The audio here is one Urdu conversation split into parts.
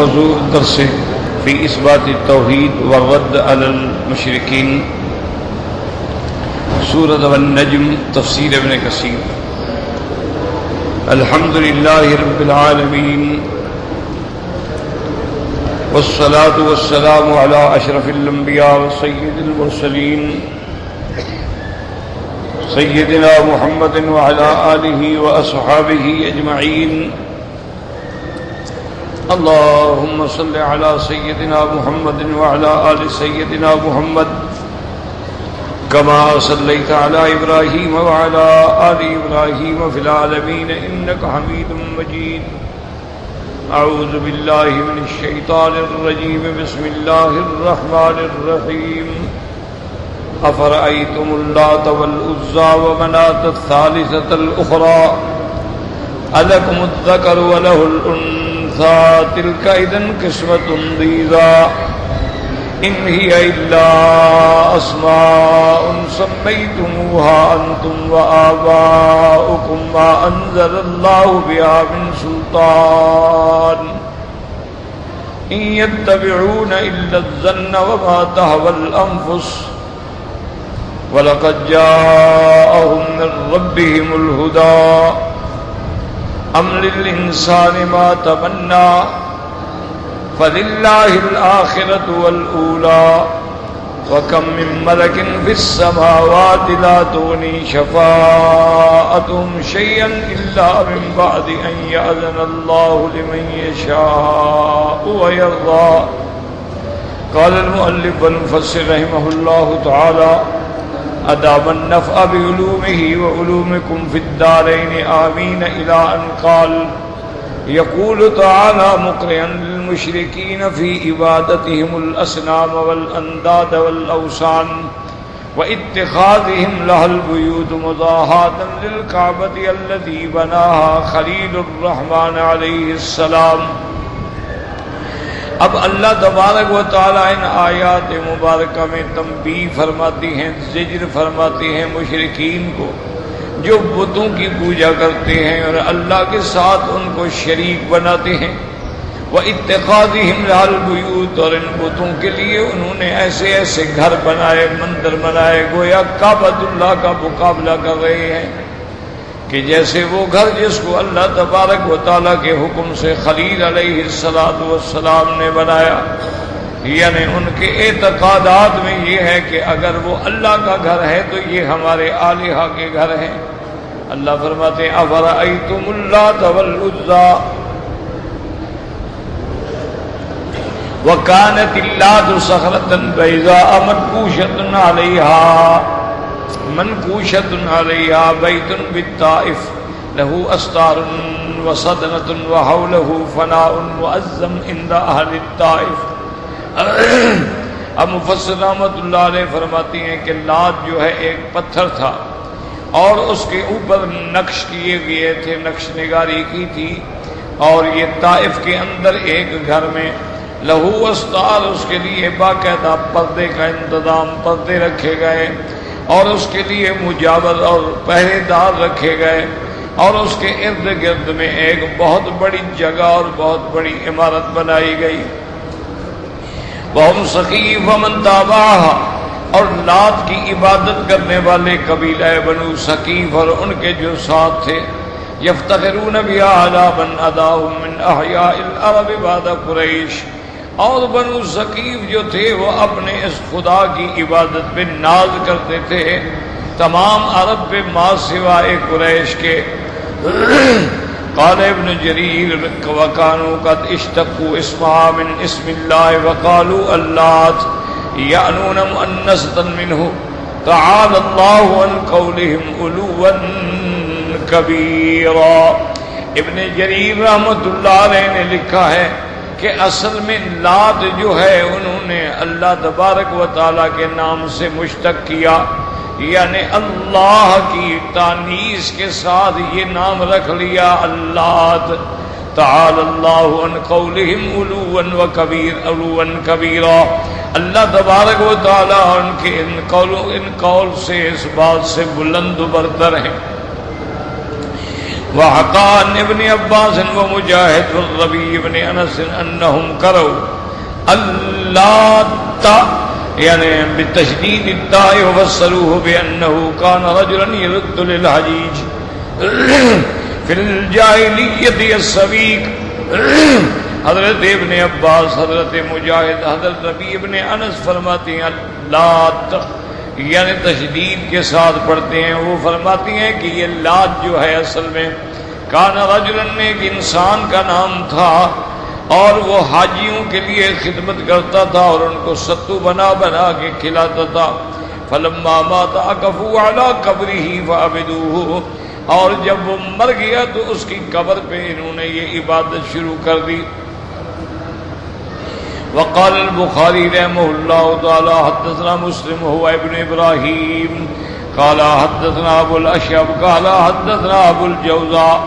موضوع درس في إثبات التوحيد والرد على المشركين سورة النجم تفسير ابن كثير. الحمد لله رب العالمين والصلاة والسلام على أشرف الأنبياء وسيد المرسلين سيدنا محمد وعلى آله وأصحابه أجمعين. اللهم صل على سيدنا محمد وعلى آل سيدنا محمد كما صليت على إبراهيم وعلى آل إبراهيم في العالمين إنك حميد مجيد. أعوذ بالله من الشيطان الرجيم. بسم الله الرحمن الرحيم. أفرأيتم اللات والعزى ومناة الثالثة الأخرى ألكم الذكر وله الأنثى تلك إذن قسمة ضيزى إن هي إلا أسماء سميتموها أنتم وآباؤكم ما أنزل الله بها من سلطان إن يتبعون إلا الظن وما تهوى الأنفس وَلَقَدْ جَاءَهُم مِّن رَّبِّهِمُ الْهُدَىٰ أَمْ لِلْإِنسَانِ مَا تَمَنَّىٰ فَلِلَّهِ الْآخِرَةُ وَالْأُولَىٰ وَكَم مِّن مَّلَكٍ فِي السَّمَاوَاتِ لَا تُغْنِي شَفَاعَتُهُمْ شَيْئًا إِلَّا مِن بَعْدِ أَن يَأْذَنَ اللَّهُ لِمَن يَشَاءُ وَيَرْضَىٰ. قال المؤلف والمفسر رحمه الله تعالى أدام النفع بعلومه وعلومكم في الدارين آمين إلى أن قال يقول تعالى مقرئا للمشركين في عبادتهم الأصنام والأنداد والأوثان واتخاذهم لها البيوت مضاهاة للكعبة التي بناها خليل الرحمن عليه السلام. اب اللہ تبارک و تعالیٰ ان آیات مبارکہ میں تنبیہ فرماتی ہیں، زجر فرماتی ہیں مشرکین کو جو بتوں کی پوجا کرتے ہیں اور اللہ کے ساتھ ان کو شریک بناتے ہیں. وَإِتِّخَاذِهِمْ لَهَا الْبُيُوتَ اور ان بتوں کے لیے انہوں نے ایسے ایسے گھر بنائے، مندر بنائے، گویا کعبۃ اللہ کا مقابلہ کر رہے ہیں کہ جیسے وہ گھر جس کو اللہ تبارک و تعالیٰ کے حکم سے خلیل علیہ السلام نے بنایا، یعنی ان کے اعتقادات میں یہ ہے کہ اگر وہ اللہ کا گھر ہے تو یہ ہمارے آلہہ کے گھر ہیں. اللہ فرماتے ہیں افرأیتم اللات والعزى وکانت اللات صخرة بیضاء منقوشة علیہا بیت بالطائف له استار وصدنة وحوله فناء معظم عند اہل الطائف. اب مفسر رحمۃ اللہ علیہ فرماتی ہیں کہ لات جو ہے ایک پتھر تھا اور اس کے اوپر نقش کیے گئے تھے، نقش نگاری کی تھی، اور یہ طائف کے اندر ایک گھر میں لہو استار، اس کے لیے باقاعدہ پردے کا انتظام، پردے رکھے گئے اور اس کے لیے مجاور اور پہرے دار رکھے گئے، اور اس کے ارد گرد میں ایک بہت بڑی جگہ اور بہت بڑی عمارت بنائی گئی. وَهُمْ ثَقِيفٌ وَمَن تَابَعَهَا اور لات کی عبادت کرنے والے قبیلہ بنو ثقیف اور ان کے جو ساتھ تھے يَفْتَخِرُونَ بِهَا عَلَىٰ مَنْ أَدَاهُم مِّنْ أَحْيَاءِ الْعَرَبِ بَعْدَ قُرَيْشٍ. اور بنو ثقیف جو تھے وہ اپنے اس خدا کی عبادت پہ ناز کرتے تھے تمام عرب پہ ما سوائے قریش کے. قال ابن جریر وَكَانُوا قَدْ اشْتَقُّوا اسْمَهَا مِنْ اسْمِ اللَّهِ وَقَالُوا اللَّاتُ يَعْنُونَ مُؤَنَّثَةً مِنْهُ تَعَالَى اللَّهُ عَنْ قَوْلِهِمْ عُلُوًّا كَبِيرًا. ابن جریر رحمۃ اللہ علیہ نے لکھا ہے کہ اصل میں لات جو ہے انہوں نے اللہ تبارک و تعالیٰ کے نام سے مشتق کیا، یعنی اللہ کی تانیث کے ساتھ یہ نام رکھ لیا اللات. تعالی اللہ عن قولہم علوا کبیرا. اللہ تبارک و تعالیٰ ان کے ان قول سے اس بات سے بلند و برتر ہیں. وحقا عن ابن عباس ومجاہد والربیع بن انس انہم کرو اللات یعنی بتشدید التاء وفسروه بانه كان رجلا يرد للحجيج فی الجاہلیت السویق. حضرت ابن عباس، حضرت مجاہد، حضرت ربیع ابن انس فرماتے ہیں لات یعنی تشدید کے ساتھ پڑھتے ہیں. وہ فرماتی ہیں کہ یہ لات جو ہے اصل میں کان رجلا ایک انسان کا نام تھا اور وہ حاجیوں کے لیے خدمت کرتا تھا اور ان کو ستو بنا بنا کے کھلاتا تھا. فلما مات عکفوا علی قبرہ فعبدوہ، اور جب وہ مر گیا تو اس کی قبر پہ انہوں نے یہ عبادت شروع کر دی. وقال البخاری رحمہ اللہ تعالی حدثنا مسلم هو ابن ابراہیم قال حدثنا ابو الاشعب قال حدثنا ابو الجوزاء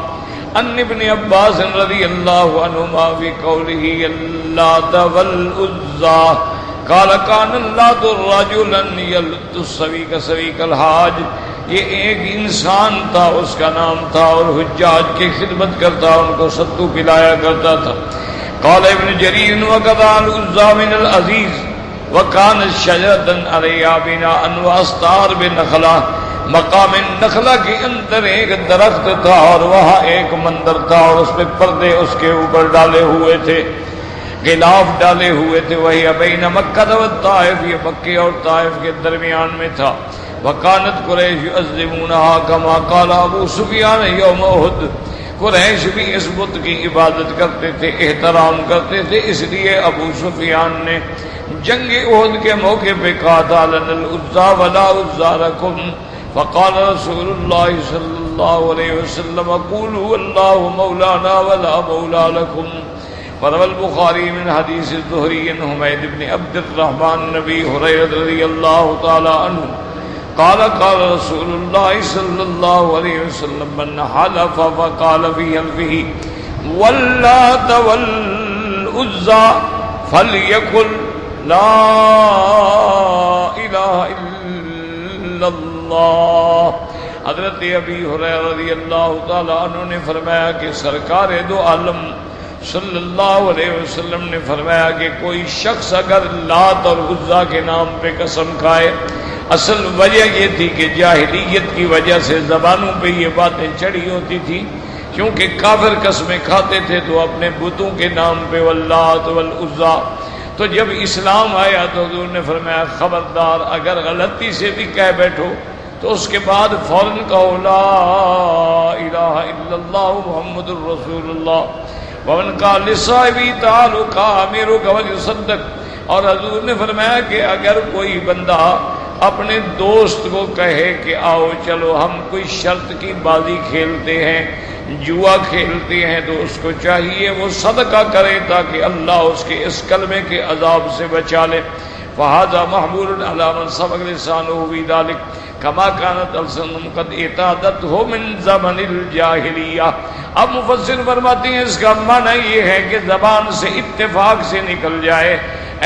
ان ابن عباس رضی اللہ عنہما فی قوله اللات والعزى قال كان اللات رجلا يلت السويق سويق الحاج. یہ ایک انسان تھا، اس کا نام تھا اور حجاج کی خدمت کرتا، ان کو ستو پلایا کرتا تھا. قال ابن جریر وقضى العزى من العزيز وكان شجرة عليها بناء واستار بنخلہ. مقام نخلہ کے اندر ایک درخت تھا اور وہاں ایک مندر تھا اور اس پہ پردے اس کے اوپر ڈالے ہوئے تھے، غلاف ڈالے ہوئے تھے. وہی بین مکہ والطائف، یہ مکے اور طائف کے درمیان میں تھا. وکانت قریش یعظمونہا کما قال ابو سفیان یوم احد. قریش بھی اس بت کی عبادت کرتے تھے، احترام کرتے تھے، اس لیے ابو سفیان نے جنگ احد کے موقع پہ کہا تھا لنا العزى ولا عزى لكم. فقال رسول اللہ صلی اللہ علیہ وسلم قولوا اللہ مولانا ولا مولا لكم. فروى البخاری من حدیث الزہری عن حمید بن عبد الرحمن نبی ہریرہ رضی اللہ تعالی عنہ قال قال رسول اللہ صلی اللہ علیہ وسلم من حلف فقال في حلفه واللات والعزى فليقل لا الہ الا اللہ. حضرت ابی ہریرہ رضی اللہ تعالی عنہ نے فرمایا کہ سرکار دو عالم صلی اللہ علیہ وسلم نے فرمایا کہ کوئی شخص اگر لات اور عزیٰ کے نام پہ قسم کھائے، اصل وجہ یہ تھی کہ جاہلیت کی وجہ سے زبانوں پہ یہ باتیں چڑھی ہوتی تھی، کیونکہ کافر قسمیں کھاتے تھے تو اپنے بتوں کے نام پہ واللات والعزیٰ. تو جب اسلام آیا تو حضور نے فرمایا خبردار اگر غلطی سے بھی کہہ بیٹھو تو اس کے بعد فوراً کہو لا الہ الا اللہ محمد الرسول اللہ. ومن قال لصاحبی تعالوا کامرک ولیصدق. اور حضور نے فرمایا کہ اگر کوئی بندہ اپنے دوست کو کہے کہ آؤ چلو ہم کوئی شرط کی بازی کھیلتے ہیں، جوا کھیلتے ہیں، تو اس کو چاہیے وہ صدقہ کرے تاکہ اللہ اس کے اس کلمے کے عذاب سے بچا لے. فہذا محمول علی من سبق لسانہ بذلک کما کانت السنۃ قد اعتادتہ من زمن الجاہلیہ. اب مفسر فرماتے ہیں اس کا معنی یہ ہے کہ زبان سے اتفاق سے نکل جائے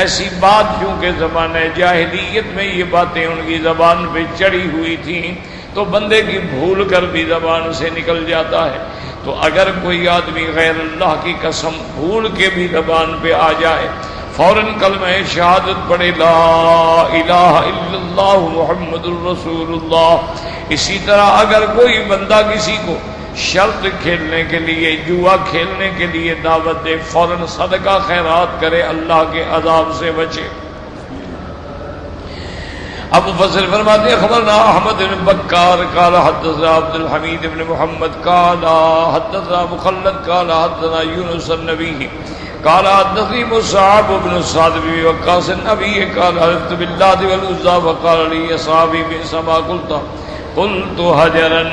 ایسی بات، چونکہ زمانہ جاہلیت میں یہ باتیں ان کی زبان پہ چڑھی ہوئی تھیں تو بندے کی بھول کر بھی زبان سے نکل جاتا ہے. تو اگر کوئی آدمی غیر اللہ کی قسم بھول کے بھی زبان پہ آ جائے فوراً کلمہ شہادت پڑھے لا الہ الا اللہ محمد الرسول اللہ. اسی طرح اگر کوئی بندہ کسی کو شرط کھیلنے کے لیے، جوا کھیلنے کے لیے دعوت دے، فوراً صدقہ خیرات کرے، اللہ کے عذاب سے بچے. اب مفسر فرماتے ہیں خبرنا احمد بن بکار قال حدثنا عبد الحمید بن محمد قال حدثنا مخلد قال حدثنا یونس النبی قال حدثني مصعب بن سعد بن وقاص النبي قال حلفت بالله والعزى وقال لي اصحابي بئس ما قلت هجرا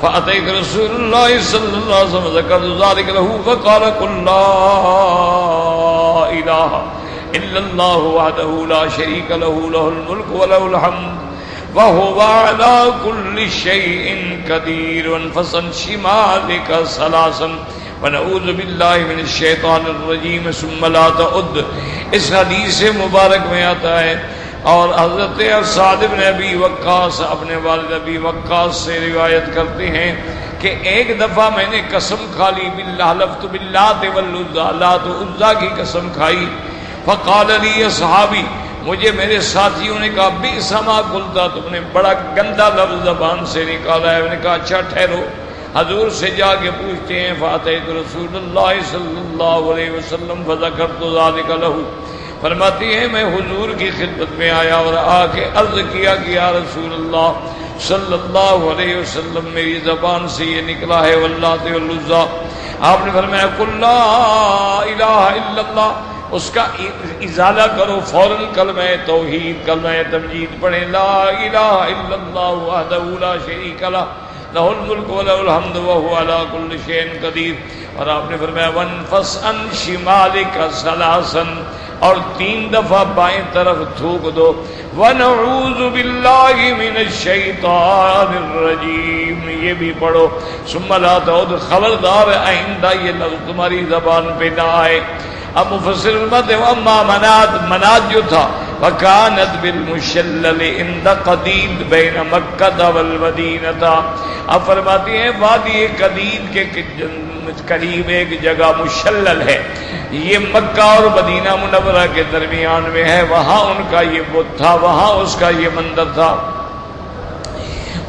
فأتيت رسول الله صلى الله عليه وسلم ذكرت ذلك له فقال قل لا إله إلا الله وحده لا شريك له له الملك وله الحمد وهو على كل شيء قدير وانفصل شمالك ثلاثا ونعوذ باللہ من الشیطان الرجیم ثم لا تعد. اس حدیث مبارک میں آتا ہے اور حضرت سعد بن ابی وقاص اپنے والد ابی وقاص سے روایت کرتے ہیں کہ ایک دفعہ میں نے قسم کھا لی باللہ حلفت باللات والعزیٰ، لات و عزیٰ کی قسم کھائی. فقال لی اصحابی، مجھے میرے ساتھیوں نے کہا بئس ما قلت، تم نے بڑا گندا لفظ زبان سے نکالا ہے. میں نے کہا اچھا ٹھہرو، حضور سے جا کے پوچھتے ہیں. فاتیت رسول اللہ صلی اللہ علیہ وسلم فذکرت ذلک لہ، فرماتی ہے میں حضور کی خدمت میں آیا اور آ کے عرض کیا کہ یا رسول اللہ صلی اللہ علیہ وسلم میری زبان سے یہ نکلا ہے واللات والعزیٰ. آپ نے فرمایا قل لا الہ الا اللہ، اس کا ازالہ کرو، فوراً کلمہ توحید کلمہ تمجید پڑھیں. لا الہ الا اللہ وحدہ لا شریک لہ لہ الملک و لہ الحمد وہو علی کل شیء قدیر. اور آپ نے فرمایا وانفس عن شمالک ثلاثا، اور 3 دفعہ بائیں طرف تھوک دو. ونعوذ باللہ من الشیطان الرجیم، یہ بھی پڑھو. ثم لا تعود، خبردار آئندہ یہ لفظ تمہاری زبان پہ نہ آئے. اب مفسر فرماتے ہیں اما منات جو تھا وکانت بالمشلل عند قدید بین مکہ والمدینہ. اب فرماتی ہیں وادی قدید کے قریب ایک جگہ مشلل ہے، یہ مکہ اور مدینہ منورہ کے درمیان میں ہے، وہاں ان کا یہ بت تھا، وہاں اس کا یہ مندر تھا.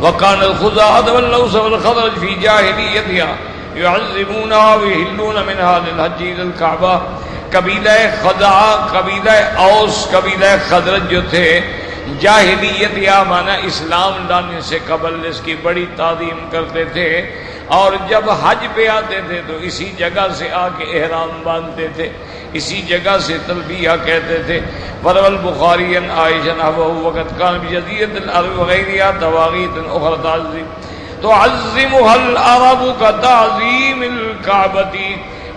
وکان الخزاعۃ والاوس والخزرج فی جاہلیتها يعظمونها ويحلون منها للحج الى الكعبہ. قبیلہ خزاع، قبیلہ اوس، قبیلہ خزرج جو تھے جاہلیت یا مانا اسلام لانے سے قبل اس کی بڑی تعظیم کرتے تھے، اور جب حج پہ آتے تھے تو اسی جگہ سے آ کے احرام باندھتے تھے، اسی جگہ سے تلبیہ کہتے تھے. وروى البخاری عن عائشہ نحوہ وقد كان بجزیرۃ العرب وغیرها تواغیت اخرى تعظمها العرب كتعظیم الکعبۃ.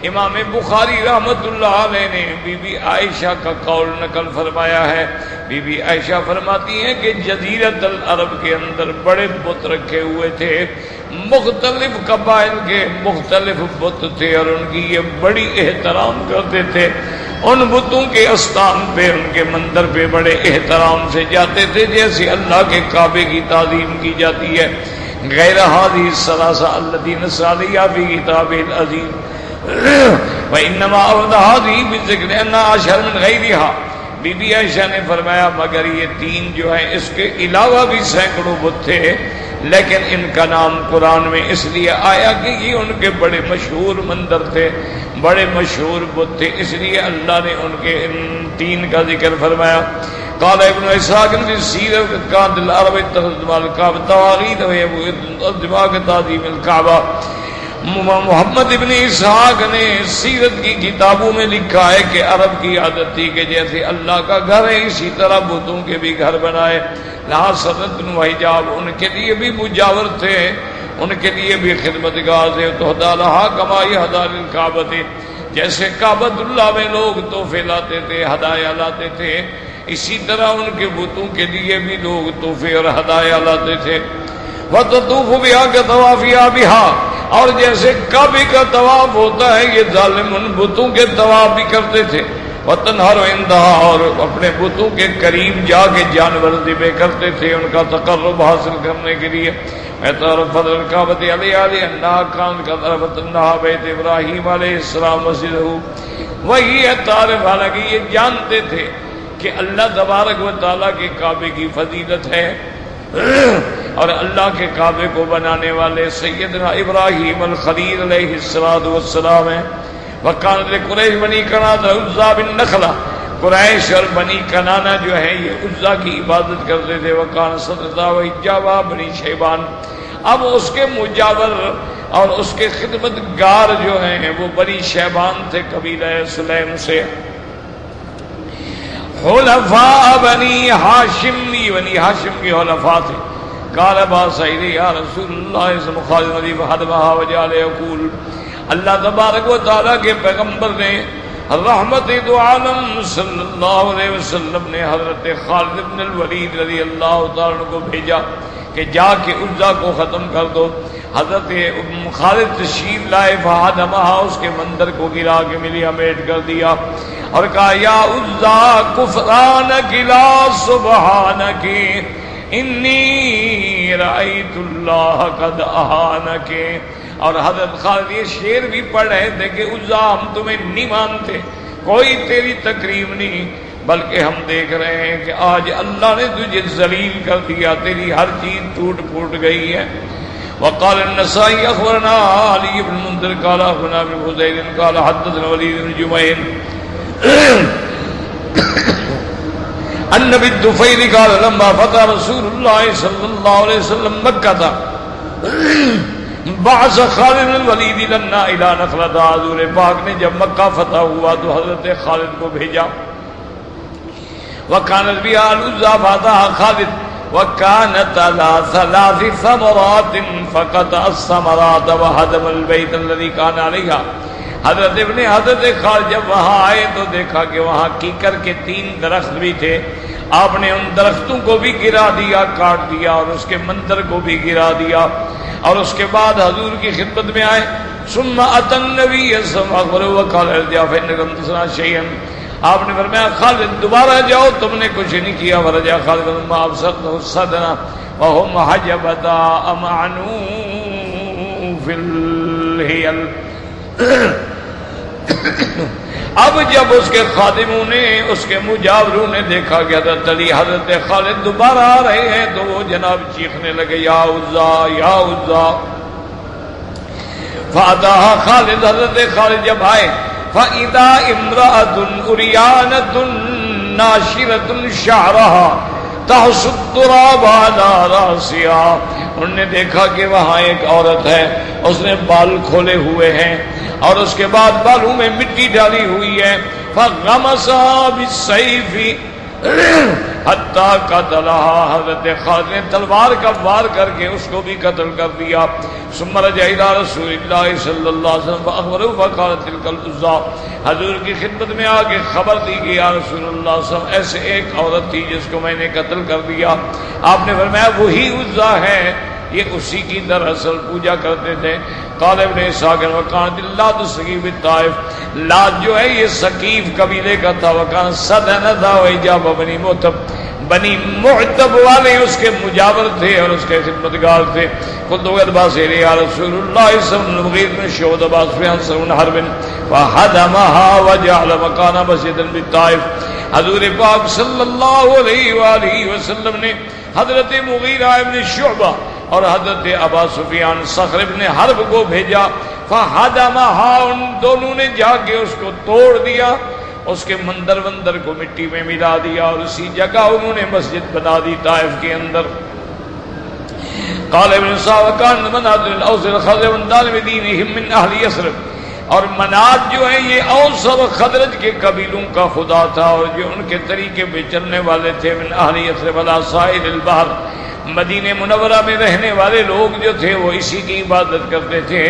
امام بخاری رحمت اللہ علیہ نے بی بی عائشہ کا قول نقل فرمایا ہے. بی بی عائشہ فرماتی ہیں کہ جزیرت العرب کے اندر بڑے بت رکھے ہوئے تھے، مختلف قبائل کے مختلف بت تھے، اور ان کی یہ بڑی احترام کرتے تھے. ان بتوں کے استان پہ، ان کے مندر پہ بڑے احترام سے جاتے تھے جیسے اللہ کے کعبے کی تعظیم کی جاتی ہے. غیر هذه الثلاثة التي نص عليها في كتابه العزيز وإنما أورد هذه بالذكر أنها أشهر من غيرها. بی بی عائشہ نے فرمایا مگر یہ 3 جو ہیں اس کے علاوہ بھی سینکڑوں بت تھے، لیکن ان کا نام قرآن میں اس لیے آیا کہ یہ ان کے بڑے مشہور مندر تھے، بڑے مشہور بت تھے، اس لیے اللہ نے ان کے ان 3 کا ذکر فرمایا. قال ابن اسحاق فی السیرۃ كانت العرب اتخذت الكعبۃ تواغیت ويعظمون تعظیم الکعبہ. محمد ابن اسحاق نے سیرت کی کتابوں میں لکھا ہے کہ عرب کی عادت تھی کہ جیسے اللہ کا گھر ہے اسی طرح بتوں کے بھی گھر بنائے. لہٰذا سرت و حجاب، ان کے لیے بھی مجاور تھے، ان کے لیے بھی خدمتگار تھے. تو ہدالہا کما یہدا للکعبۃ، جیسے کعبۃ اللہ میں لوگ تحفے لاتے تھے، ہدایا لاتے تھے، اسی طرح ان کے بتوں کے لیے بھی لوگ تحفے اور ہدایا لاتے تھے. وتطوف بها كطوافها بها، اور جیسے کعبے کا طواف ہوتا ہے یہ ظالم ان بتوں کے طواف بھی کرتے تھے. وتنہر عندها، اور اپنے بتوں کے قریب جا کے جانور ذبح کرتے تھے ان کا تقرب حاصل کرنے کے لیے. اعتراف فضل الکعبۃ علیہ انها كانت قد عرفت انها بیت ابراہیم علیہ السلام مسجدہ. وہی ہے تعارف، حالانکہ یہ جانتے تھے کہ اللہ تبارک و تعالیٰ کے کعبے کی فضیلت ہے، اور اللہ کے کعبے کو بنانے والے سیدنا ابراہیم الخلیل علیہ السلام ہیں. وکانت قریش بنی کنانہ عزیٰ بالنخلہ، قریش اور بنی کنانہ جو ہے یہ عزیٰ کی عبادت کرتے تھے. وکان صدرتا وحجابہ بنی شیبان، اب اس کے مجاور اور اس کے خدمت گار جو ہیں وہ بنی شیبان تھے قبیلہ سلیم سے. حلفاء بنی ہاشم، بنی ہاشم کی حلفاء تھے. قال ابا سعید یا رسول اللہ سے مخالفتی فحدمہا وجعل یقول، اللہ تبارک و تعالیٰ کے پیغمبر نے رحمت دو عالم صلی اللہ علیہ وسلم نے حضرت خالد بن الولید رضی اللہ تعالیٰ کو بھیجا کہ جا کے عزا کو ختم کر دو. حضرت خالد تشریف لائے، فحدمہا، اس کے مندر کو گرا کے ملی امیٹ کر دیا اور کہا یا عزا کفرانک لا سبحانک، انی رأیت اللہ قد اہانک. اور حضرت خالد یہ شعر بھی پڑھ رہے تھے کہ عزا ہم تمہیں نہیں مانتے، کوئی تیری تکریم نہیں، بلکہ ہم دیکھ رہے ہیں کہ آج اللہ نے تجھے ذلیل کر دیا، تیری ہر چیز ٹوٹ پھوٹ گئی ہے. وقال النسائی اخبرنا علی بن منذر قال اخبرنا ابن فضیل قال حدثنا ولید بن جمعہ النبی الدفیل قال لما فتح رسول اللہ صلی اللہ علیہ وسلم مکہ بعث خالد الولید لنا الى نخلۃ. حضور پاک نے جب مکہ فتح ہوا تو حضرت خالد کو بھیجا. وكانت بها العزى فاتها خالد وكانت على 3 ثمرات فقطع الثمرات وهدم البيت الذي كان عليها. حضرت خالد جب وہاں آئے تو دیکھا کہ وہاں کیکر کے 3 درخت بھی تھے. آپ نے ان درختوں کو بھی گرا دیا، کاٹ دیا، اور اس کے مندر کو بھی گرا دیا. اور اس کے بعد حضور کی خدمت میں آئے. ثم اتى النبي صلى الله عليه وسلم وقال ارجع فإنك لم تصنع شيئا. آپ نے فرمایا خالد دوبارہ جاؤ، تم نے کچھ نہیں کیا. ورجع خالد ما ابصرته الصدنا وهم حجبتا امعنوا في الهيل. اب جب اس کے خادموں نے، اس کے مجاوروں نے دیکھا کہ حضرت علی حضرت خالد دوبارہ آ رہے ہیں تو وہ جناب چیخنے لگے یا عزا یا عزا. فاتاها خالد، حضرت خالد جب آئے فَإِذَا إِمْرَأَةٌ عُرْيَانَةٌ نَاشِرَةٌ شَعْرَهَا تَحْسُ التُّرَابَ عَلَى رَأْسِهَا. انہوں نے دیکھا کہ وہاں ایک عورت ہے، اس نے بال کھولے ہوئے ہیں اور اس کے بعد بالوں میں مٹی ڈالی ہوئی ہے. فَغَمَسَهَا بِالسَّيْفِ حتیٰ قتلها. حضرت خالد نے تلوار کا وار کر کے اس کو بھی قتل کر دیا. ثم رجع الى رسول اللہ صلی اللہ علیہ وسلم فاخبره فقال تلك العزى. حضور کی خدمت میں آ کے خبر دی کہ یا رسول اللہ صلی اللہ علیہ وسلم ایسے ایک عورت تھی جس کو میں نے قتل کر دیا. آپ نے فرمایا وہی عزا ہے، یہ اسی کی دراصل پوجا کرتے تھے. قال ابن اسحاق وكانت اللات السقيف بالطائف. لات جو ہے یہ سقیف قبیلے کا تھا. وكان سدن تھا واجاب بنی معتب والے اس کے مجاور تھے اور اس کے خدمتگار تھے. خود عباس یا رسول اللہ صلی اللہ علیہ وسلم نے شہود عباس فیان سرون حرب فہدمها وجعل مکانا مسجدا بالطائف. حضور پاک صلی اللہ علیہ وآلہ وسلم نے حضرت مغیرہ ابن شعبہ اور حضرت ابا سفیان صخر ابن حرب کو بھیجا. فہدمها، ان دونوں نے جا کے اس کو توڑ دیا، اس کے مندر وندر کو مٹی میں ملا دیا اور اسی جگہ انہوں نے مسجد بنا دی طائف کے اندر. قال ابن سعد كان مناد الاوس الخزرج من دار دينهم من اهل يثرب. اور مناد جو ہے یہ اوس اور خزرج کے قبیلوں کا خدا تھا اور جو ان کے طریقے پہ چلنے والے تھے. من اهل يثرب على سائر البحر، مدینہ منورہ میں رہنے والے لوگ جو تھے وہ اسی کی عبادت کرتے تھے.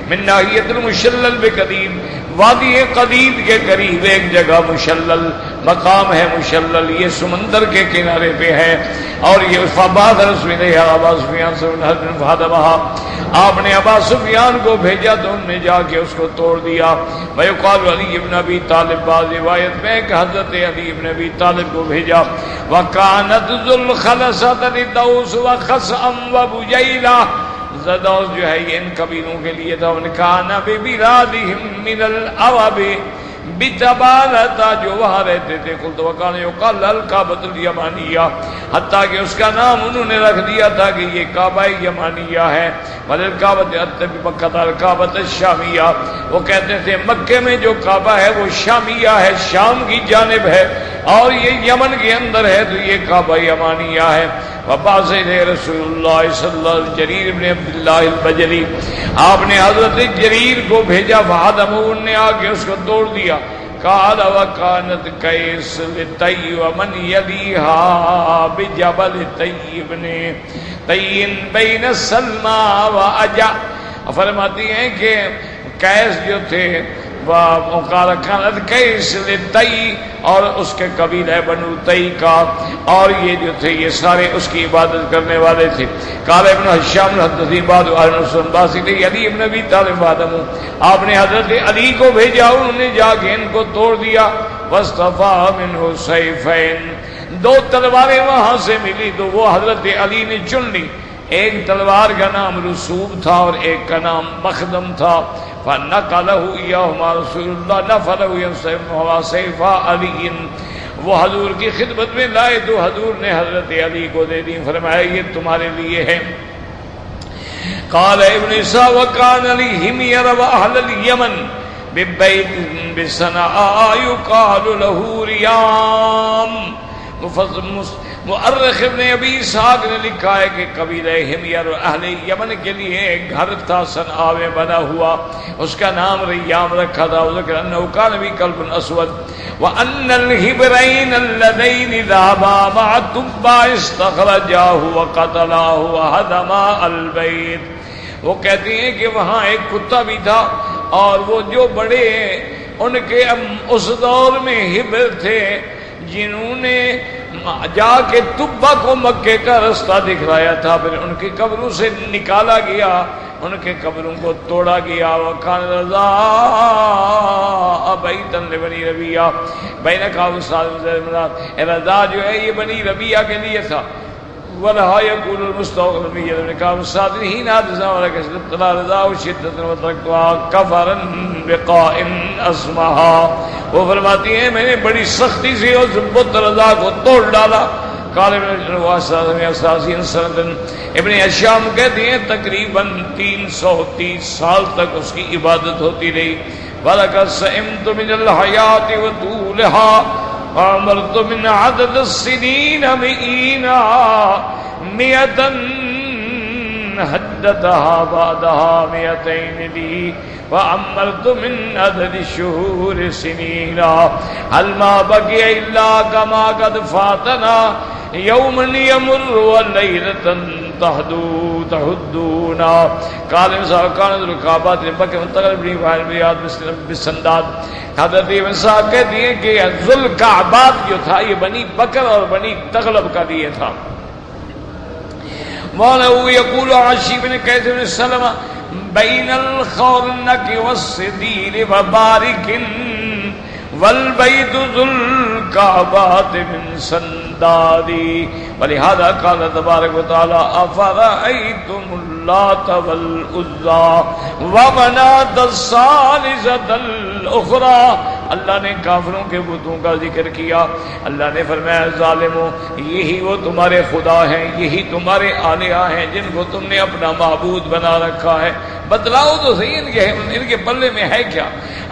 من ناحیت المشلل بقدید، وادی قدید کے قریب ایک جگہ مشلل مقام ہے. مشلل یہ سمندر کے کنارے پہ ہے. اور یہ فبعث رسول اللہ ابا سفیان سے آپ نے ابا سفیان کو بھیجا تو انہوں نے جا کے اس کو توڑ دیا. ویقال علی ابن ابی طالب، بعض روایت میں کہ حضرت علی ابن ابی طالب کو بھیجا. وکانت ذو الخلصۃ لدوس وخصم وبجیلہ. زدوس جو ہے یہ ان قبیلوں کے لیے تھا. ان کان ببلادہم من الاوب بتبالتا، جو وہاں رہتے تھے. قلت وکان یقال الکعبۃ الیمانیہ، حتیٰ کہ اس کا نام انہوں نے رکھ دیا تھا کہ یہ کعبہ یمانیہ ہے. وللکعبۃ بمکہ الکعبۃ الشامیہ، وہ کہتے تھے مکے میں جو کعبہ ہے وہ شامیہ ہے، شام کی جانب ہے، اور یہ یمن کے اندر ہے تو یہ کعبہ یمانیہ ہے. وبعث رسول اللہ صلی اللہ علیہ وسلم جریر بن عبداللہ البجلی، آپ نے حضرت جریر کو بھیجا. فہدمہ، نے آ کے اس کو توڑ دیا. قال وكانت قیس لطی ومن یلیہا بجبل طیب نے طین بین سلمہ و اجا. فرماتی ہیں کہ قیس جو تھے وقالت قیس لطی، اور اس کے قبیلہ بنو طی کا، اور یہ جو تھے یہ سارے اس کی عبادت کرنے والے تھے. قال ابن حشام الحدثی بعد اہل سن باسی علی ابن ابی طالب آدم، آپ نے حضرت علی کو بھیجا، انہوں نے جا کے ان کو توڑ دیا. واصطفى منه سيفين دو تلواریں وہاں سے ملی تو وہ حضرت علی نے چن لی. ایک تلوار کا نام رسوب تھا اور ایک کا نام مخدم تھا. فَنَقَلَهُ إِيَّاهُمَا رَسُولُ اللَّهِ نَفَلَهُ يَنْصَرُهُ سَيْفَ عَلِيٍّ. وہ حضور کی خدمت میں لائے تو حضور نے حضرت علی کو دے دی. فرمایا یہ تمہارے لیے ہے. قال ابن اسحاق وكان لحمير واهل اليمن ببيت بصنعاء يقال له ريام. مؤرخ ابن ابی اسحاق نے لکھا ہے کہ قبیلہ حمیر اور اہل یمن کے لیے ایک گھر تھا صنعاء میں بنا ہوا, اس کا نام ریام رکھا تھا. ذکر انه كان به كلب اسود وان الحبرين اللذين ذهبا مع تبع استخرجاه وقتلاه وهدما البيت. وہ کہتے ہیں کہ وہاں ایک کتا بھی تھا اور وہ جو بڑے ان کے اس دور میں ہبر تھے جنہوں نے جا کے تبا کو مکے کا رستہ دکھلایا تھا, پھر ان کی قبروں سے نکالا گیا, ان کے قبروں کو توڑا گیا. وکان رضا بیتن لبنی ربیہ بین کعب الصادق رضا جو ہے یہ بنی ربیہ کے لیے تھا. ولها يقول المستوقف النبي ابن كعب الصادق حين حدث ولك طلع رضا وشدة وتركتها كفرا بقاء اسمها. وہ فرماتی ہیں میں نے بڑی سختی سے اس بت رضا کو توڑ ڈالا. قال ابن واساسین سنتن ابن اشام کہتے ہیں تقریباً 330 سال تک اس کی عبادت ہوتی رہی. ولقد سئمت من الحیات وطولها وعمرت من عدد السنين مئة حدتها بعدها 200 لي وعمرت من عدد الشهور سنين هل ما بقي إلا كما قد فاتنا يوم يمر وليلة تحدونا. قال كانت الركابات لبكر منتقل بن رياض بالسنداد. حضرت ابن صاحب کہتی ہیں کہ ذوالکعبات جو تھا یہ بنی بکر اور بنی تغلب کا لیے تھا. مولانا یقول عاشی بن قیس بن سلمہ بین الخورنک والصدیر وبارک والبیت ذوالکعبات من سندادی. ولہذا قال تبارک و تعالی افرأیتم اللات والعزى ومناة الثالثة الأخرى. اللہ نے کافروں کے بتوں کا ذکر کیا. اللہ نے فرمایا ظالموں یہی وہ تمہارے خدا ہیں, یہی تمہارے آلیہ ہیں جن کو تم نے اپنا معبود بنا رکھا ہے. بتلاؤ تو صحیح ان کے پلے میں ہے کیا.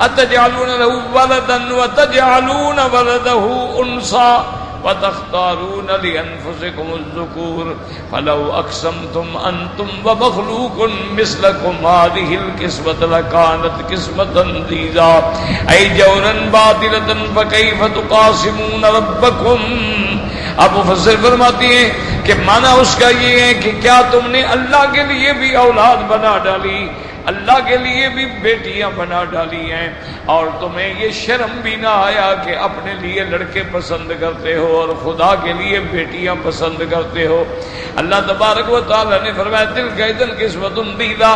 اتجعلون له ولدا وتجعلون ولده انثى وتختارون لأنفسكم الذكور فلو أقسمتم أنتم ومخلوق مثلكم هذه القسمة لكانت قسمة ضيزى أي جورا باطلة فكيف تقاسمون ربكم. اب مفسر فرماتے ہیں کہ معنی اس کا یہ ہے کہ کیا تم نے اللہ کے لیے بھی اولاد بنا ڈالی, اللہ کے لیے بھی بیٹیاں بنا ڈالی ہیں, اور تمہیں یہ شرم بھی نہ آیا کہ اپنے لیے لڑکے پسند کرتے ہو اور خدا کے لیے بیٹیاں پسند کرتے ہو. اللہ تبارک و تعالی نے فرمایا دل کا اذن قسمت ضیزی.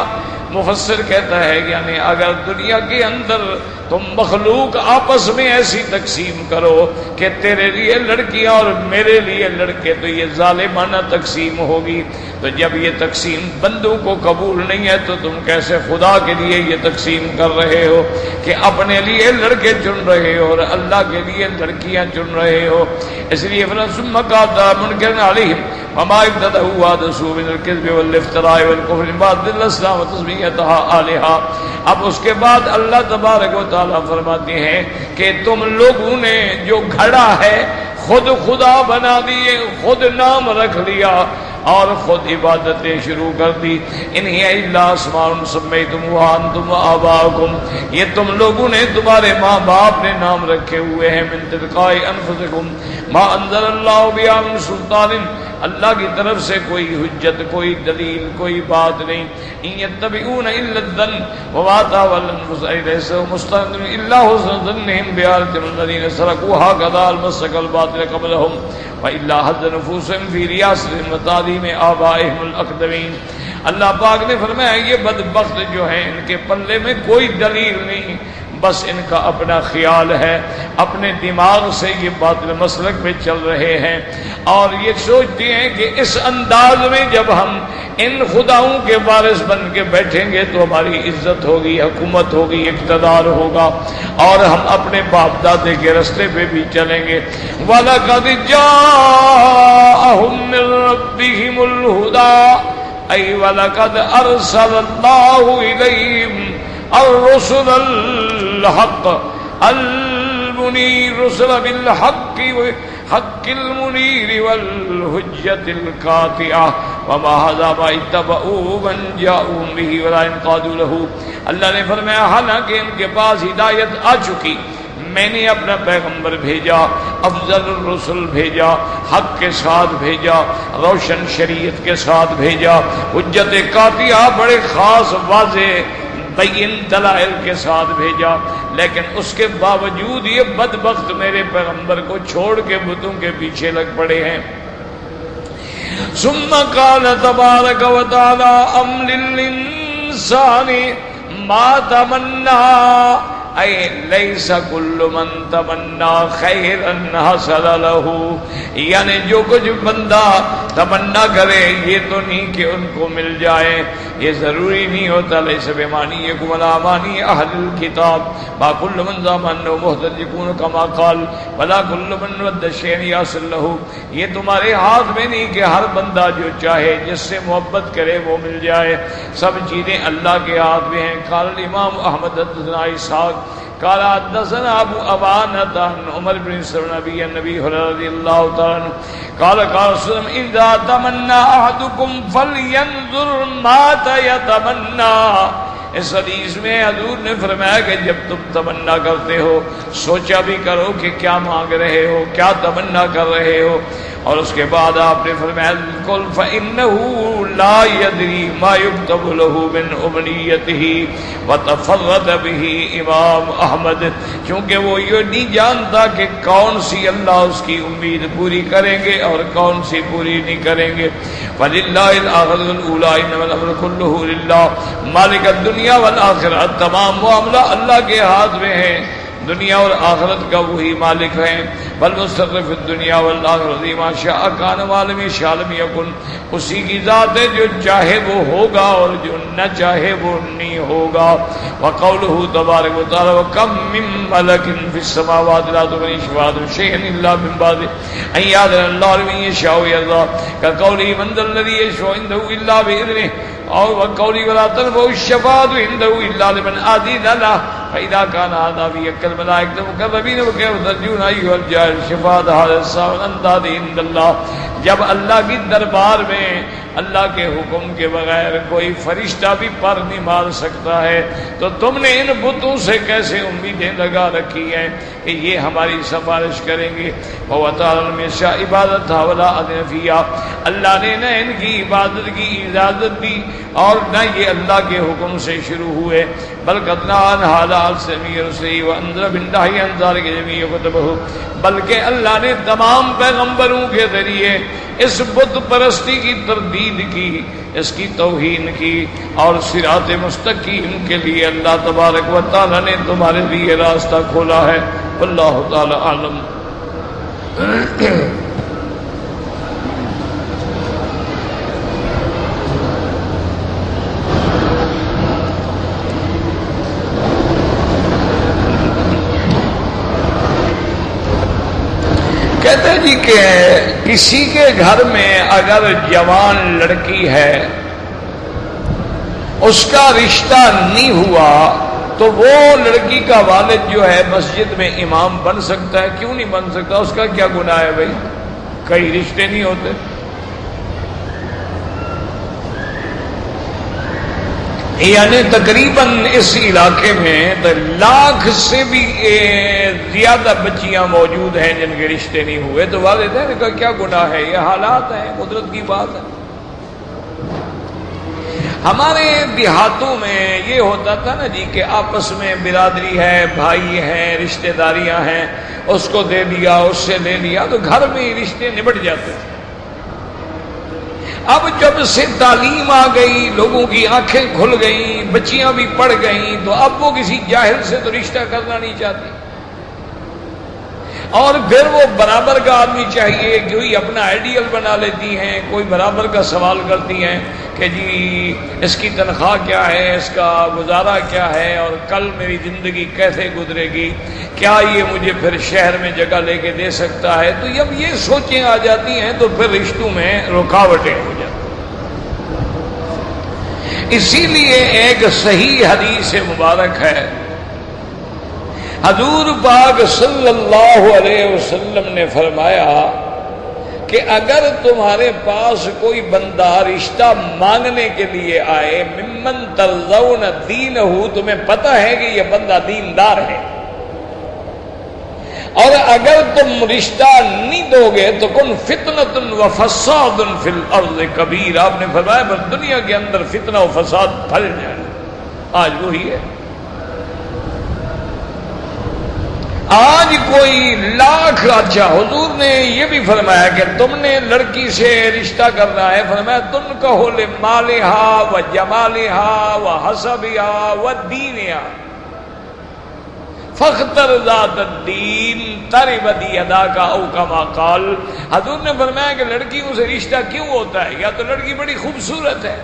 مفسر کہتا ہے یعنی اگر دنیا کے اندر تم مخلوق آپس میں ایسی تقسیم کرو کہ تیرے لیے لڑکیاں اور میرے لیے لڑکے, تو یہ ظالمانہ تقسیم ہوگی. تو جب یہ تقسیم بندوں کو قبول نہیں ہے تو تم کیسے خدا کے لیے یہ تقسیم کر رہے ہو کہ اپنے لیے لڑکے چن رہے ہو اور اللہ کے لیے لڑکیاں چن رہے ہو. اس لیے ثم قال منکر علیہم وما ابتدأوا حدثوا من الكذب والافتراء والكفر بعد الاسلام وتسميتها آلهة. اب اس کے بعد اللہ تبارک و تعالیٰ فرماتے ہیں کہ تم لوگوں نے جو گھڑا ہے خود خدا بنا دیے, خود نام رکھ لیا اور خود عبادتیں شروع کر دی. انہی الا اسماء سمیتموها انتم وآباؤکم, یہ تم لوگوں نے تمہارے ماں باپ نے نام رکھے ہوئے ہیں. من تلقاء انفسکم ما انزل اللہ بها من سلطان, اللہ کی طرف سے کوئی حجت, کوئی دلیل, کوئی بات نہیں. ان یتبعون الا الظن وما تهوى الانفس ليس مستند الا حسن ظنهم بآلهتهم الذين سرقوا هكذا المسك الباطل قبلهم والا حظ نفوسهم في رياست وتعظيم آبائهم الاقدمين. اللہ پاک نے فرمایا یہ بدبخت جو ہیں ان کے پلے میں کوئی دلیل نہیں, بس ان کا اپنا خیال ہے، اپنے دماغ سے یہ باطل مسلک پہ چل رہے ہیں، اور یہ سوچتے ہیں کہ اس انداز میں جب ہم ان خداؤں کے وارث بن کے بیٹھیں گے تو ہماری عزت ہوگی، حکومت ہوگی، اقتدار ہوگا، اور ہم اپنے باپ دادے کے رستے پہ بھی چلیں گے۔ وَلَقَدْ جَاءَهُم مِّن رَّبِّهِمُ الْهُدَىٰ أي ولقد أرسل الله إليهم الرسل الحق المنير، رسل بالحق حق المنير والحجة القاطعة وما هذا ما اتبعوا من جاءوا به ولا ينقادوا له۔ اللہ نے فرمایا حالانکہ ان کے پاس ہدایت آ چکی، میں نے اپنا پیغمبر بھیجا، افضل الرسل بھیجا، حق کے ساتھ بھیجا، روشن شریعت کے ساتھ بھیجا، حجت قاطعہ بڑے خاص واضح بین دلائل کے ساتھ بھیجا، لیکن اس کے باوجود یہ بدبخت میرے پیغمبر کو چھوڑ کے بتوں کے پیچھے لگ پڑے ہیں۔ ثم قال تبارک و تعالی ام للانسان ما تمنا اے لیس کل من تمنا خیرا حصل له، یعنی جو کچھ بندہ تمنا کرے یہ تو نہیں کہ ان کو مل جائے، یہ ضروری نہیں ہوتا۔ لیس بمانیکم ولا مانی اہل الکتاب ما کل من ضامن محتج یکون کما قال ولا کل من ود شیئا یصل له، یہ تمہارے ہاتھ میں نہیں کہ ہر بندہ جو چاہے جس سے محبت کرے وہ مل جائے، سب چیزیں اللہ کے ہاتھ میں ہیں۔ قال الامام احمد حدثنا اسحاق قال حدثنا ابو عوانة عن عمر بن سرنبی النبی رضی اللہ تعالی عنہ قال قال رسول اللہ اذا تمنى احدكم فلينظر ماذا يتمنى۔ اس حدیث میں حضور نے فرمایا کہ جب تم تمنا کرتے ہو سوچا بھی کرو کہ کیا مانگ رہے ہو، کیا تمنا کر رہے ہو، اور اس کے بعد آپ نے فرمایا قل فإنه لا يدري ما يكتب له من أمنيته وتفرد به امام احمد، کیونکہ وہ یہ نہیں جانتا کہ کون سی اللہ اس کی امید پوری کریں گے اور کون سی پوری نہیں کریں گے۔ فللہ الآخرۃ الأولى انما الامر كله للہ مالک الدنیا والآخرہ، تمام معاملہ اللہ کے ہاتھ میں ہے، دنیا اور آخرت کا وہی مالک ہے۔ والمستقر فی الدنیا والآخرۃ ما شاء کان وما لم یشاء لم یکن، اسی کی ذات ہے جو چاہے وہ ہوگا اور جو نہ چاہے وہ نہیں ہوگا۔ وقولہ تبارک و تعالی وکم من ملک فی السماوات لا تغنی شفاعتهم شیئا الا من بعد ان یأذن اللہ لمن یشاء ویرضی کقولہ من ذا الذی یشفع عنده الا بإذنہ، اور وقولی ولا تنفع الشفاعة عنده الا لمن أذن له فإذا كان هذا في الملائكة المقربين وكيف ترجون أيها الجاهل شفاعة هذا الساعة والأنداد عند الله۔ جب اللہ کی دربار میں اللہ کے حکم کے بغیر کوئی فرشتہ بھی پر نہیں مار سکتا ہے، تو تم نے ان بتوں سے کیسے امیدیں لگا رکھی ہیں کہ یہ ہماری سفارش کریں گے؟ وَهُوَ تَعَالَى الْمِشَّى عِبَادَتَهَا وَلَا أَذِنَ فِيهَا، اللہ نے نہ ان کی عبادت کی اجازت دی اور نہ یہ اللہ کے حکم سے شروع ہوئے، بلکہ بلکہ اللہ نے تمام پیغمبروں کے ذریعے اس بت پرستی کی تردید کی، اس کی توہین کی، اور صراط مستقیم کے لیے اللہ تبارک و تعالی نے تمہارے لیے راستہ کھولا ہے۔ واللہ تعالی عالم۔ کہتے ہیں جی کہ کسی کے گھر میں اگر جوان لڑکی ہے، اس کا رشتہ نہیں ہوا، تو وہ لڑکی کا والد جو ہے مسجد میں امام بن سکتا ہے؟ کیوں نہیں بن سکتا؟ اس کا کیا گناہ ہے بھائی؟ کئی رشتے نہیں ہوتے۔ یعنی تقریباً اس علاقے میں 1,00,000 سے بھی زیادہ بچیاں موجود ہیں جن کے رشتے نہیں ہوئے، تو والدین کا کیا گناہ ہے؟ یہ حالات ہیں، قدرت کی بات ہے۔ ہمارے دیہاتوں میں یہ ہوتا تھا نا جی کہ آپس میں برادری ہے، بھائی ہیں، رشتہ داریاں ہیں، اس کو دے دیا، اس سے لے لیا، تو گھر میں رشتے نبٹ جاتے تھے۔ اب جب سے تعلیم آ گئی، لوگوں کی آنکھیں کھل گئیں، بچیاں بھی پڑھ گئیں، تو اب وہ کسی جاہل سے تو رشتہ کرنا نہیں چاہتی، اور پھر وہ برابر کا آدمی چاہیے، کوئی اپنا آئیڈیل بنا لیتی ہیں، کوئی برابر کا سوال کرتی ہیں کہ جی اس کی تنخواہ کیا ہے، اس کا گزارا کیا ہے، اور کل میری زندگی کیسے گزرے گی، کیا یہ مجھے پھر شہر میں جگہ لے کے دے سکتا ہے۔ تو جب یہ سوچیں آ جاتی ہیں تو پھر رشتوں میں رکاوٹیں ہو جاتی۔ اسی لیے ایک صحیح حدیث مبارک ہے، حضور پاک صلی اللہ علیہ وسلم نے فرمایا کہ اگر تمہارے پاس کوئی بندہ رشتہ مانگنے کے لیے آئے، ممن ترضون دینہ، تمہیں پتہ ہے کہ یہ بندہ دیندار ہے، اور اگر تم رشتہ نہیں دو گے تو کن فتنۃ و فساد فی الارض کبیر، آپ نے فرمایا پر دنیا کے اندر فتنہ و فساد پھیل جائے۔ آج وہی ہے، آج کوئی لاکھ، اچھا حضور نے یہ بھی فرمایا کہ تم نے لڑکی سے رشتہ کرنا ہے، فرمایا تن کہو لمالہا و جمالہا و حسبہا و دینہا فاختر ذات الدین تربت یداک او کما قال۔ حضور نے فرمایا کہ لڑکیوں سے رشتہ کیوں ہوتا ہے؟ یا تو لڑکی بڑی خوبصورت ہے،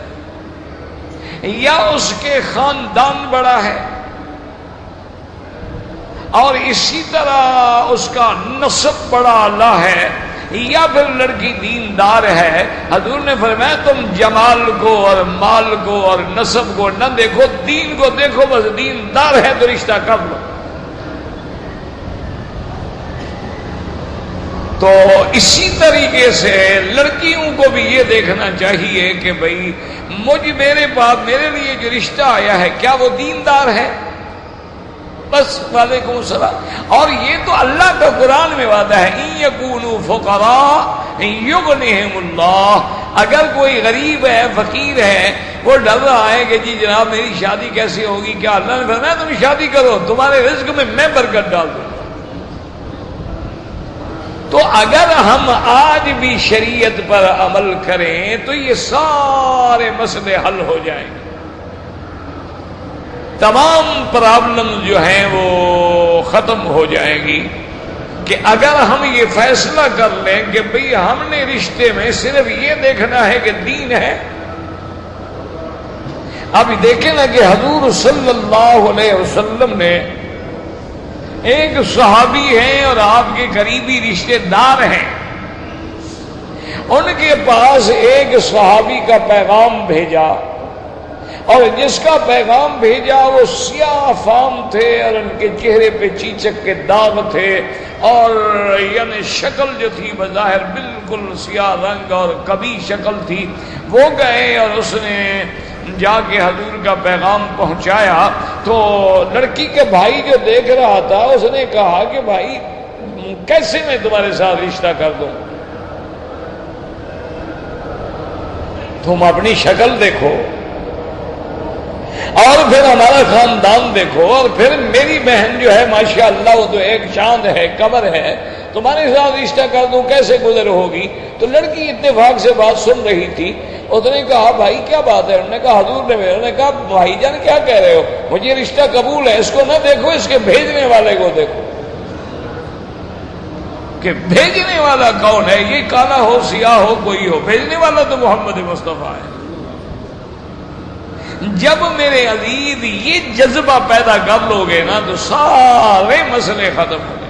یا اس کے خاندان بڑا ہے، اور اسی طرح اس کا نسب بڑا اعلیٰ ہے، یا پھر لڑکی دیندار ہے۔ حضور نے فرمایا تم جمال کو اور مال کو اور نسب کو نہ دیکھو، دین کو دیکھو، بس دیندار ہے تو رشتہ کر لو۔ تو اسی طریقے سے لڑکیوں کو بھی یہ دیکھنا چاہیے کہ بھئی میرے پاس میرے لیے جو رشتہ آیا ہے کیا وہ دیندار ہے؟ بس وعلیکم السلام۔ اور یہ تو اللہ کا قرآن میں وعدہ ہے، ان یکونوا فقراء یغنہم اللہ، اگر کوئی غریب ہے، فقیر ہے، وہ ڈر رہا ہے کہ جی جناب میری شادی کیسے ہوگی، کیا اللہ نے فرمایا تم شادی کرو، تمہارے رزق میں برکت ڈال دوں۔ تو اگر ہم آج بھی شریعت پر عمل کریں تو یہ سارے مسئلے حل ہو جائیں گے، تمام پرابلم جو ہیں وہ ختم ہو جائیں گی، کہ اگر ہم یہ فیصلہ کر لیں کہ بھئی ہم نے رشتے میں صرف یہ دیکھنا ہے کہ دین ہے۔ اب دیکھیں نا کہ حضور صلی اللہ علیہ وسلم نے ایک صحابی ہیں اور آپ کے قریبی رشتے دار ہیں، ان کے پاس ایک صحابی کا پیغام بھیجا، اور جس کا پیغام بھیجا وہ سیاہ فام تھے اور ان کے چہرے پہ چیچک کے داغ تھے، اور یعنی شکل جو تھی بظاہر بالکل سیاہ رنگ اور کبھی شکل تھی۔ وہ گئے اور اس نے جا کے حضور کا پیغام پہنچایا، تو لڑکی کے بھائی جو دیکھ رہا تھا اس نے کہا کہ بھائی کیسے میں تمہارے ساتھ رشتہ کر دوں، تم اپنی شکل دیکھو اور پھر ہمارا خاندان دیکھو، اور پھر میری بہن جو ہے ماشاءاللہ وہ تو ایک چاند ہے، قمر ہے، تمہارے ساتھ رشتہ کر دوں کیسے گزر ہوگی؟ تو لڑکی اتفاق سے بات سن رہی تھی، اس نے کہا بھائی کیا بات ہے؟ انہوں نے کہا حضور نے میرے، انہوں نے کہا بھائی جان کیا کہہ رہے ہو، مجھے رشتہ قبول ہے، اس کو نہ دیکھو، اس کے بھیجنے والے کو دیکھو کہ بھیجنے والا کون ہے، یہ کالا ہو سیاہ ہو کوئی ہو، بھیجنے والا تو محمد مصطفیٰ ہے۔ جب میرے عزیز یہ جذبہ پیدا کر لو گے نا تو سارے مسئلے ختم ہو گئے،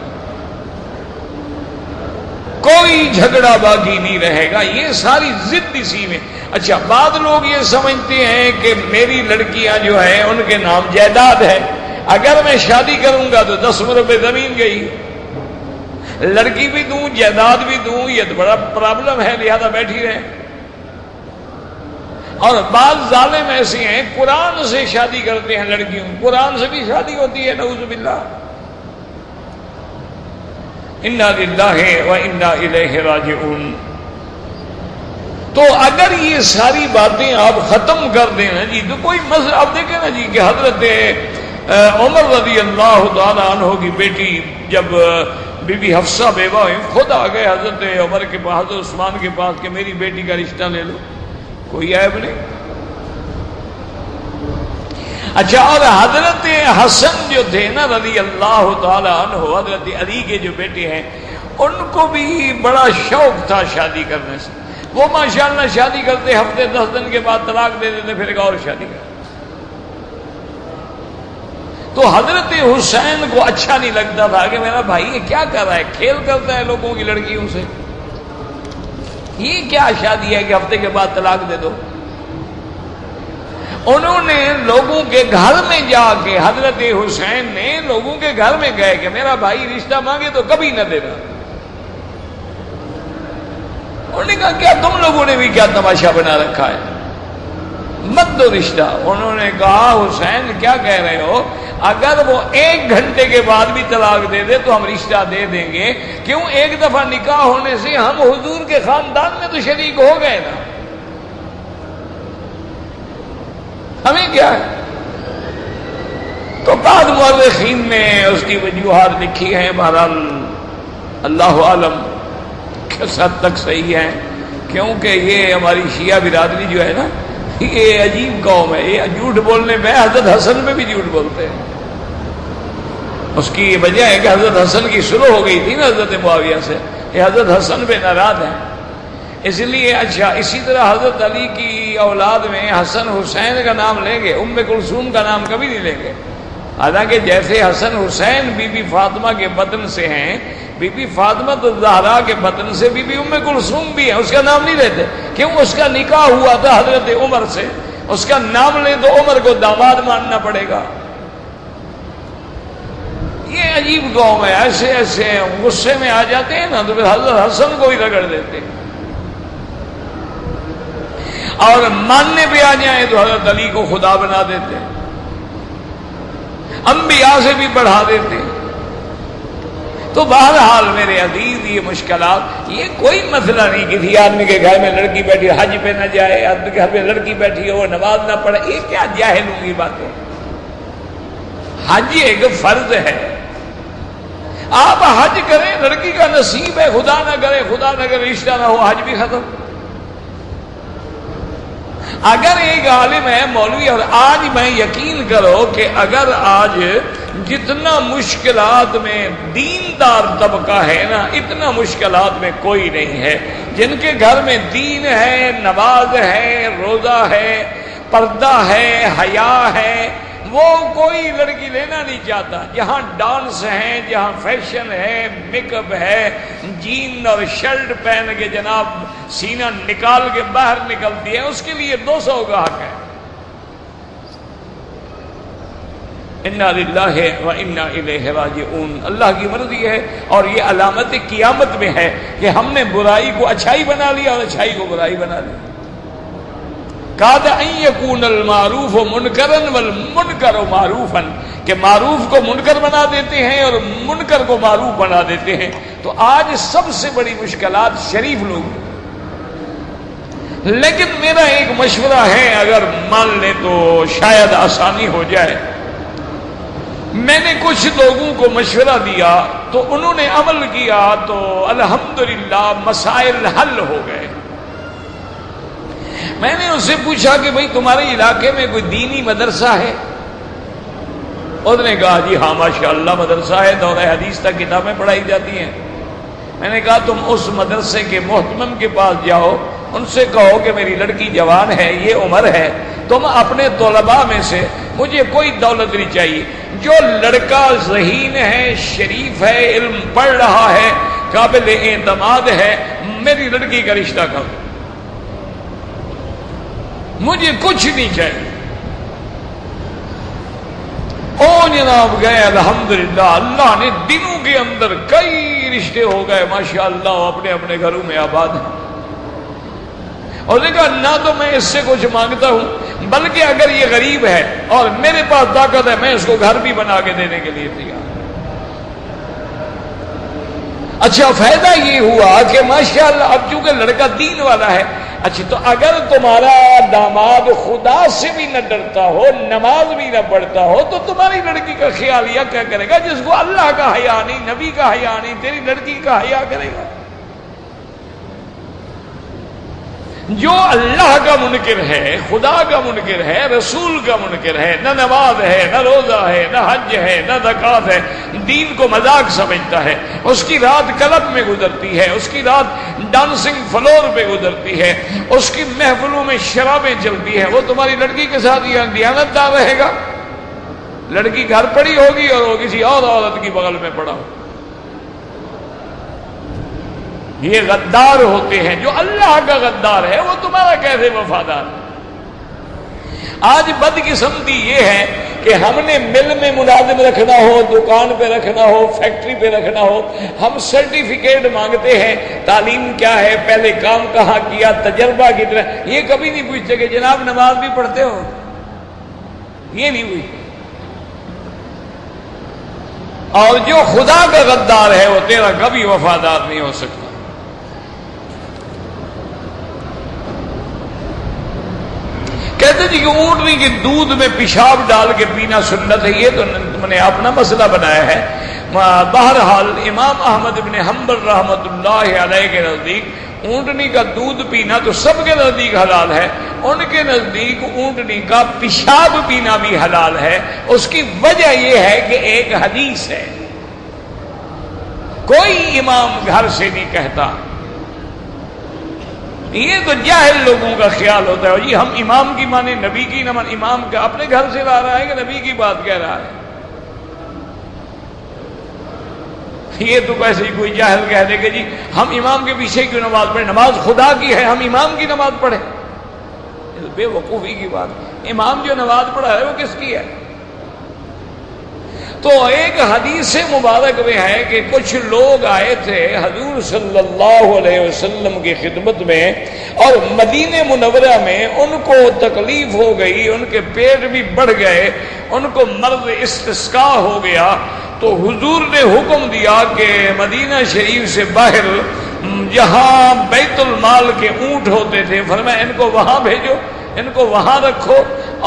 کوئی جھگڑا باقی نہیں رہے گا، یہ ساری ضد اسی میں۔ اچھا بعض لوگ یہ سمجھتے ہیں کہ میری لڑکیاں جو ہیں ان کے نام جائیداد ہے، اگر میں شادی کروں گا تو 10 مربع زمین گئی، لڑکی بھی دوں جائیداد بھی دوں، یہ تو بڑا پرابلم ہے، لہذا بیٹھی رہے۔ اور بعض ظالم ایسے ہیں قرآن سے شادی کرتے ہیں لڑکیوں، قرآن سے بھی شادی ہوتی ہے، نعوذ باللہ، انا للہ و انا الیہ راجعون۔ تو اگر یہ ساری باتیں آپ ختم کر دیں نا جی تو کوئی مسئلہ، آپ دیکھیں نا جی کہ حضرت عمر رضی اللہ تعالیٰ عنہ کی بیٹی جب بی بی حفصہ بیوہ ہوئی، خود آ گئے حضرت عمر کے پاس، حضرت عثمان کے پاس کہ میری بیٹی کا رشتہ لے لو۔ کوئی عیب نہیں۔ اچھا، اور حضرت حسن جو تھے نا رضی اللہ تعالی عنہ، حضرت علی کے جو بیٹے ہیں، ان کو بھی بڑا شوق تھا شادی کرنے سے۔ وہ ماشاءاللہ شادی کرتے، ہفتے 10 دن کے بعد طلاق دے دیتے، پھر ایک اور شادی کرتے۔ تو حضرت حسین کو اچھا نہیں لگتا تھا کہ میرا بھائی یہ کیا کر رہا ہے، کھیل کرتا ہے لوگوں کی لڑکیوں سے، یہ کیا شادی ہے کہ ہفتے کے بعد طلاق دے دو۔ انہوں نے لوگوں کے گھر میں جا کے، حضرت حسین نے لوگوں کے گھر میں گئے کہ میرا بھائی رشتہ مانگے تو کبھی نہ دینا۔ انہوں نے کہا کیا تم لوگوں نے بھی کیا تماشا بنا رکھا ہے، مت دو رشتہ۔ انہوں نے کہا حسین کیا کہہ رہے ہو، اگر وہ 1 گھنٹے کے بعد بھی طلاق دے دے تو ہم رشتہ دے دیں گے، کیوں؟ ایک دفعہ نکاح ہونے سے ہم حضور کے خاندان میں تو شریک ہو گئے نا، ہمیں کیا ہے۔ تو بعض مورخین نے اس کی وجوہات لکھی ہیں، بہرحال اللہ عالم کس حد تک صحیح ہے، کیونکہ یہ ہماری شیعہ برادری جو ہے نا، یہ عجیب قوم ہے، یہ جھوٹ بولنے میں حضرت حسن میں بھی جھوٹ بولتے ہیں۔ اس کی وجہ ہے کہ حضرت حسن کی صلح ہو گئی تھی نا حضرت معاویہ سے، یہ حضرت حسن پہ ناراض ہیں اس لیے۔ اچھا، اسی طرح حضرت علی کی اولاد میں حسن حسین کا نام لیں گے، ام کلثوم کا نام کبھی نہیں لیں گے، حالانکہ جیسے حسن حسین بی بی فاطمہ کے بطن سے ہیں، بی بی فاطمہ الزہرا کے بطن سے بی بی ام کلثوم بھی ہے، اس کا نام نہیں لیتے، کیوں؟ اس کا نکاح ہوا تھا حضرت عمر سے، اس کا نام لے تو عمر کو داماد ماننا پڑے گا۔ یہ عجیب قوم ہے، ایسے ایسے غصے میں آ جاتے ہیں نا تو پھر حضرت حسن کو ہی رگڑ دیتے ہیں، اور ماننے پہ آ جائیں تو حضرت علی کو خدا بنا دیتے ہیں، انبیاء سے بھی بڑھا دیتے ہیں۔ تو بہرحال میرے عزیز، یہ مشکلات، یہ کوئی مسئلہ نہیں کسی آدمی کے گھر میں لڑکی بیٹھی حج پہ نہ جائے، آدمی کے گھر میں لڑکی بیٹھی ہو نماز نہ پڑھے، یہ کیا جاہلوں کی باتیں۔ حج ایک فرض ہے، آپ حج کریں، لڑکی کا نصیب ہے، خدا نہ کرے رشتہ نہ ہو، حج بھی ختم۔ اگر ایک عالم ہے مولوی، اور آج میں یقین کرو کہ اگر آج جتنا مشکلات میں دیندار طبقہ ہے نا، اتنا مشکلات میں کوئی نہیں ہے، جن کے گھر میں دین ہے، نماز ہے، روزہ ہے، پردہ ہے، حیا ہے، وہ کوئی لڑکی لینا نہیں چاہتا۔ جہاں ڈانس ہے، جہاں فیشن ہے، میک اپ ہے، جین اور شرٹ پہن کے جناب سینہ نکال کے باہر نکلتی ہے، اس کے لیے 200 کا حق ہے۔ انا للہ و انا الیہ راجعون، اللہ کی مرضی ہے، اور یہ علامت قیامت میں ہے کہ ہم نے برائی کو اچھائی بنا لیا اور اچھائی کو برائی بنا لیا۔ کاد ان یکون المعروف منکرا والمنکر معروفا، کہ معروف کو منکر بنا دیتے ہیں اور منکر کو معروف بنا دیتے ہیں۔ تو آج سب سے بڑی مشکلات شریف لوگ ہیں۔ لیکن میرا ایک مشورہ ہے، اگر مان لیں تو شاید آسانی ہو جائے۔ میں نے کچھ لوگوں کو مشورہ دیا تو انہوں نے عمل کیا تو الحمدللہ مسائل حل ہو گئے۔ میں نے اس سے پوچھا کہ بھئی تمہارے علاقے میں کوئی دینی مدرسہ ہے؟ اس نے کہا جی ہاں ماشاءاللہ مدرسہ ہے، دورہ حدیث تک کتابیں پڑھائی جاتی ہیں۔ میں نے کہا تم اس مدرسے کے محتمم کے پاس جاؤ، ان سے کہو کہ میری لڑکی جوان ہے، یہ عمر ہے، تم اپنے طلباء میں سے، مجھے کوئی دولت نہیں چاہیے، جو لڑکا ذہین ہے، شریف ہے، علم پڑھ رہا ہے، قابل اعتماد ہے، میری لڑکی کا رشتہ کرو، مجھے کچھ نہیں چاہیے۔ او جناب گئے، الحمدللہ اللہ نے دنوں کے اندر کئی رشتے ہو گئے، ماشاءاللہ اپنے اپنے گھروں میں آباد ہیں۔ اور نے کہا نہ تو میں اس سے کچھ مانگتا ہوں، بلکہ اگر یہ غریب ہے اور میرے پاس طاقت ہے، میں اس کو گھر بھی بنا کے دینے کے لیے تیار۔ اچھا فائدہ یہ ہوا کہ ماشاءاللہ اب چونکہ لڑکا دین والا ہے، اچھا تو اگر تمہارا داماد خدا سے بھی نہ ڈرتا ہو، نماز بھی نہ پڑھتا ہو، تو تمہاری لڑکی کا خیال یہ کیا کرے گا؟ جس کو اللہ کا حیا نہیں، نبی کا حیا نہیں، تیری لڑکی کا حیا کرے گا؟ جو اللہ کا منکر ہے، خدا کا منکر ہے، رسول کا منکر ہے، نہ نماز ہے، نہ روزہ ہے، نہ حج ہے، نہ زکوٰۃ ہے، دین کو مذاق سمجھتا ہے، اس کی رات کلب میں گزرتی ہے، اس کی رات ڈانسنگ فلور پہ گزرتی ہے، اس کی محفلوں میں شرابیں چلتی ہیں، وہ تمہاری لڑکی کے ساتھ یہ دیانتدار رہے گا؟ لڑکی گھر پڑی ہوگی اور وہ کسی اور عورت کی بغل میں پڑا ہو۔ یہ غدار ہوتے ہیں۔ جو اللہ کا غدار ہے وہ تمہارا کیسے وفادار ہے؟ آج بدقسمتی یہ ہے کہ ہم نے مل میں ملازم رکھنا ہو، دکان پہ رکھنا ہو، فیکٹری پہ رکھنا ہو، ہم سرٹیفکیٹ مانگتے ہیں، تعلیم کیا ہے، پہلے کام کہاں کیا، تجربہ کتنا، یہ کبھی نہیں پوچھتے کہ جناب نماز بھی پڑھتے ہو، یہ نہیں پوچھتے۔ اور جو خدا کا غدار ہے وہ تیرا کبھی وفادار نہیں ہو سکتا۔ کہتے جی کہ اونٹنی کے دودھ میں پیشاب ڈال کے پینا سنت ہے، یہ تو تم نے اپنا مسئلہ بنایا ہے۔ بہرحال امام احمد بن حنبل رحمۃ اللہ علیہ کے نزدیک اونٹنی کا دودھ پینا تو سب کے نزدیک حلال ہے، ان کے نزدیک اونٹنی کا پیشاب پینا بھی حلال ہے۔ اس کی وجہ یہ ہے کہ ایک حدیث ہے، کوئی امام گھر سے نہیں کہتا۔ یہ تو جاہل لوگوں کا خیال ہوتا ہے، جی ہم امام کی مانے نبی کی نہ مانے، امام کا اپنے گھر سے لا رہا ہے کہ نبی کی بات کہہ رہا ہے؟ یہ تو ویسے ہی کوئی جاہل کہہ دے کہ جی ہم امام کے پیچھے کیوں نماز پڑھیں، نماز خدا کی ہے، ہم امام کی نماز پڑھیں۔ یہ تو بے وقوفی کی بات ہے۔ امام جو نماز پڑھا ہے وہ کس کی ہے؟ تو ایک حدیث مبارک میں ہے کہ کچھ لوگ آئے تھے حضور صلی اللہ علیہ وسلم کی خدمت میں، اور مدینہ منورہ میں ان کو تکلیف ہو گئی، ان کے پیٹ بھی بڑھ گئے، ان کو مرض استسقاء ہو گیا، تو حضور نے حکم دیا کہ مدینہ شریف سے باہر جہاں بیت المال کے اونٹ ہوتے تھے، فرمایا ان کو وہاں بھیجو، ان کو وہاں رکھو،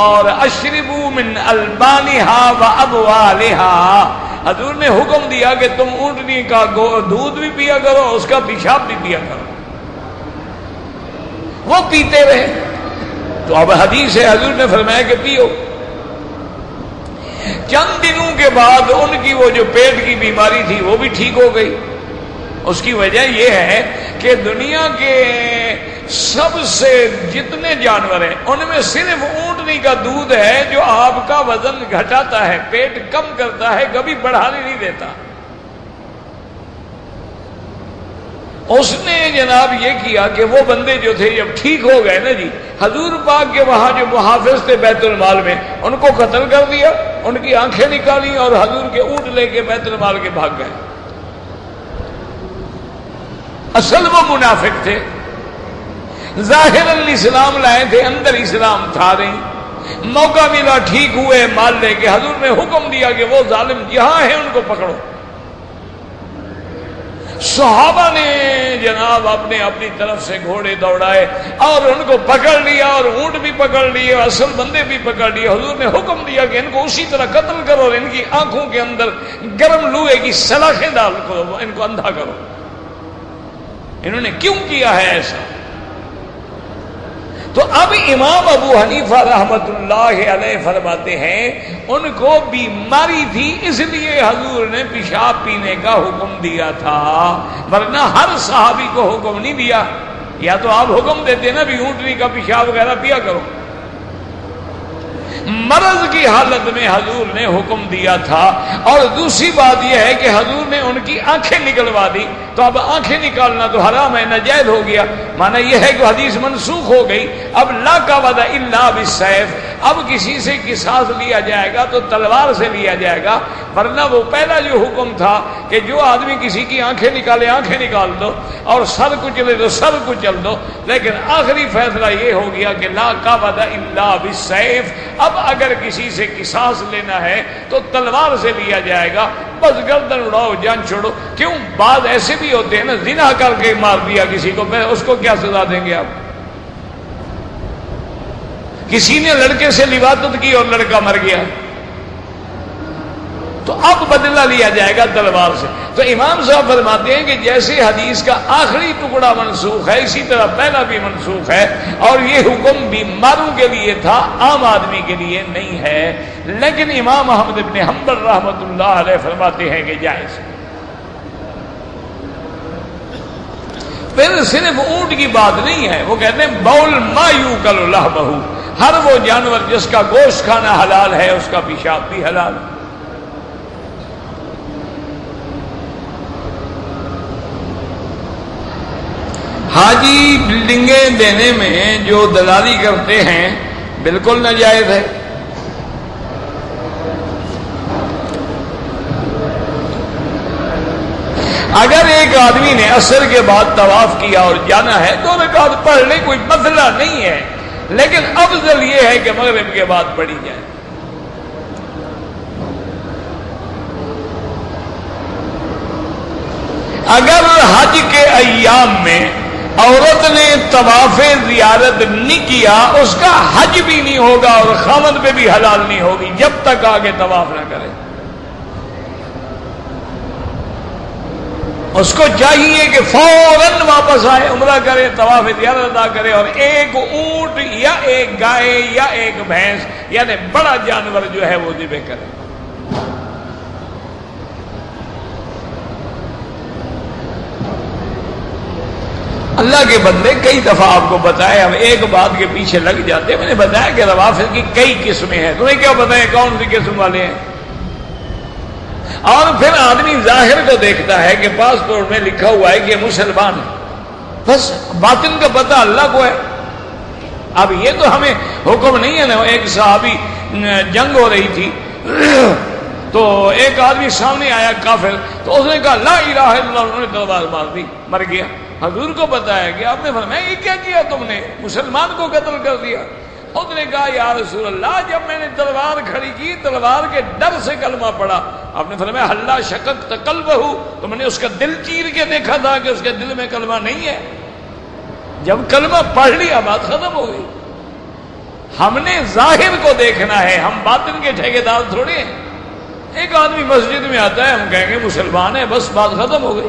اور اشربوا من البانہا وابوالہا، حضور نے حکم دیا کہ تم اونٹنی کا دودھ بھی پیا کرو، اس کا پیشاب بھی پیا کرو۔ وہ پیتے رہے، تو اب حدیث ہے حضور نے فرمایا کہ پیو۔ چند دنوں کے بعد ان کی وہ جو پیٹ کی بیماری تھی وہ بھی ٹھیک ہو گئی۔ اس کی وجہ یہ ہے کہ دنیا کے سب سے جتنے جانور ہیں ان میں صرف اونٹنی کا دودھ ہے جو آپ کا وزن گھٹاتا ہے، پیٹ کم کرتا ہے، کبھی بڑھانے نہیں دیتا۔ اس نے جناب یہ کیا کہ وہ بندے جو تھے جب ٹھیک ہو گئے نا جی، حضور پاک کے وہاں جو محافظ تھے بیت المال میں، ان کو قتل کر دیا، ان کی آنکھیں نکالی اور حضور کے اونٹ لے کے بیت المال کے بھاگ گئے۔ اصل وہ منافق تھے، ظاہراً اسلام لائے تھے، اندر اسلام تھا نہیں۔ موقع ملا، ٹھیک ہوئے، مال لے کے، حضور نے حکم دیا کہ وہ ظالم جہاں ہیں ان کو پکڑو۔ صحابہ نے جناب اپنی طرف سے گھوڑے دوڑائے اور ان کو پکڑ لیا، اور اونٹ بھی پکڑ لیے، اصل بندے بھی پکڑ لیے۔ حضور نے حکم دیا کہ ان کو اسی طرح قتل کرو، اور ان کی آنکھوں کے اندر گرم لوہے کی سلاخیں ڈال کرو، ان کو اندھا کرو۔ انہوں نے کیوں کیا ہے ایسا؟ تو اب امام ابو حنیفہ رحمت اللہ علیہ فرماتے ہیں ان کو بیماری تھی، اس لیے حضور نے پیشاب پینے کا حکم دیا تھا، ورنہ ہر صحابی کو حکم نہیں دیا۔ یا تو آپ حکم دیتے نا بھی اونٹنی کا پیشاب وغیرہ پیا کرو۔ مرض کی حالت میں حضور نے حکم دیا تھا، اور دوسری بات یہ ہے کہ حضور نے ان کی آنکھیں نکلوا دی، تو اب آنکھیں نکالنا تو حرام ہے، ناجائز ہو گیا۔ معنی یہ ہے کہ حدیث منسوخ ہو گئی، اب لا قوت الا بالسیف، اب کسی سے قصاص لیا جائے گا تو تلوار سے لیا جائے گا، ورنہ وہ پہلا جو حکم تھا کہ جو آدمی کسی کی آنکھیں نکالے آنکھیں نکال دو، اور سر کچلے تو سر کچل دو، لیکن آخری فیصلہ یہ ہو گیا کہ لا قوت الا بالسیف، اب اگر کسی سے قصاص لینا ہے تو تلوار سے لیا جائے گا، بس گردن اڑاؤ، جان چھوڑو۔ کیوں؟ بعض ایسے بھی ہوتے ہیں نا، زنا کر کے مار دیا کسی کو، پھر اس کو کیا سزا دیں گے آپ؟ کسی نے لڑکے سے لواطت کی اور لڑکا مر گیا، تو اب بدلہ لیا جائے گا تلوار سے۔ تو امام صاحب فرماتے ہیں کہ جیسے حدیث کا آخری ٹکڑا منسوخ ہے، اسی طرح پہلا بھی منسوخ ہے، اور یہ حکم بیماروں کے لیے تھا، عام آدمی کے لیے نہیں ہے۔ لیکن امام احمد بن حنبل رحمۃ اللہ علیہ فرماتے ہیں کہ جائز۔ پھر صرف اونٹ کی بات نہیں ہے، وہ کہتے ہیں بول ما یوکل لحمہ، ہر وہ جانور جس کا گوشت کھانا حلال ہے اس کا پیشاب بھی حلال ہے۔ حاجی بلڈنگیں دینے میں جو دلالی کرتے ہیں بالکل ناجائز ہے۔ اگر ایک آدمی نے عصر کے بعد طواف کیا اور جانا ہے تو رکعت پڑھ لے، کوئی مسئلہ نہیں ہے، لیکن افضل یہ ہے کہ مغرب کے بعد پڑھی جائے۔ اگر حج کے ایام میں عورت نے طواف زیارت نہیں کیا، اس کا حج بھی نہیں ہوگا اور خاوند پہ بھی حلال نہیں ہوگی جب تک آگے طواف نہ کرے۔ اس کو چاہیے کہ فوراً واپس آئے، عمرہ کرے، طواف زیارت ادا کرے، اور ایک اونٹ یا ایک گائے یا ایک بھینس یعنی بڑا جانور جو ہے وہ ذبح کرے۔ اللہ کے بندے کئی دفعہ آپ کو بتایا، ہم ایک بات کے پیچھے لگ جاتے ہیں۔ میں نے بتایا کہ روافض کی کئی قسمیں ہیں، تمہیں کیا بتائیں کون سی قسم والے ہیں؟ اور پھر آدمی ظاہر کو دیکھتا ہے کہ پاسپورٹ میں لکھا ہوا ہے کہ مسلمان ہے، بس باطن کا پتہ اللہ کو ہے۔ اب یہ تو ہمیں حکم نہیں ہے نا۔ ایک صحابی جنگ ہو رہی تھی تو ایک آدمی سامنے آیا کافر، تو اس نے کہا لا الہ الا اللہ، انہوں نے تلوار مار دی، مر گیا۔ حضور کو بتایا کہ آپ نے فرمایا یہ کیا کیا تم نے، مسلمان کو قتل کر دیا۔ اس نے کہا یا رسول اللہ، جب میں نے تلوار کھڑی کی تلوار کے ڈر سے کلمہ پڑھا۔ آپ نے فرمایا حلا شققت قلبہ، تو میں نے اس کا دل چیر کے دیکھا تھا کہ اس کے دل میں کلمہ نہیں ہے۔ جب کلمہ پڑھ لیا بات ختم ہو گئی۔ ہم نے ظاہر کو دیکھنا ہے، ہم باطن کے ٹھیکیدار تھوڑے ہیں۔ ایک آدمی مسجد میں آتا ہے، ہم کہیں گے مسلمان ہے، بس بات ختم ہو گئی۔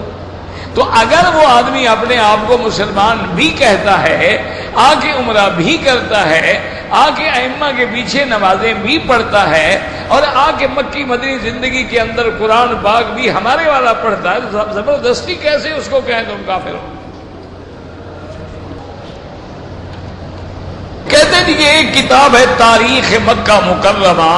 تو اگر وہ آدمی اپنے آپ کو مسلمان بھی کہتا ہے، آ کے عمرہ بھی کرتا ہے، آ کے ائمہ کے پیچھے نمازیں بھی پڑھتا ہے، اور آ کے مکی مدنی زندگی کے اندر قرآن پاک بھی ہمارے والا پڑھتا ہے، تو زبردستی کیسے اس کو کہیں تم کافر ہو؟ کہتے ہیں کہ ایک کتاب ہے تاریخ مکہ مکرمہ،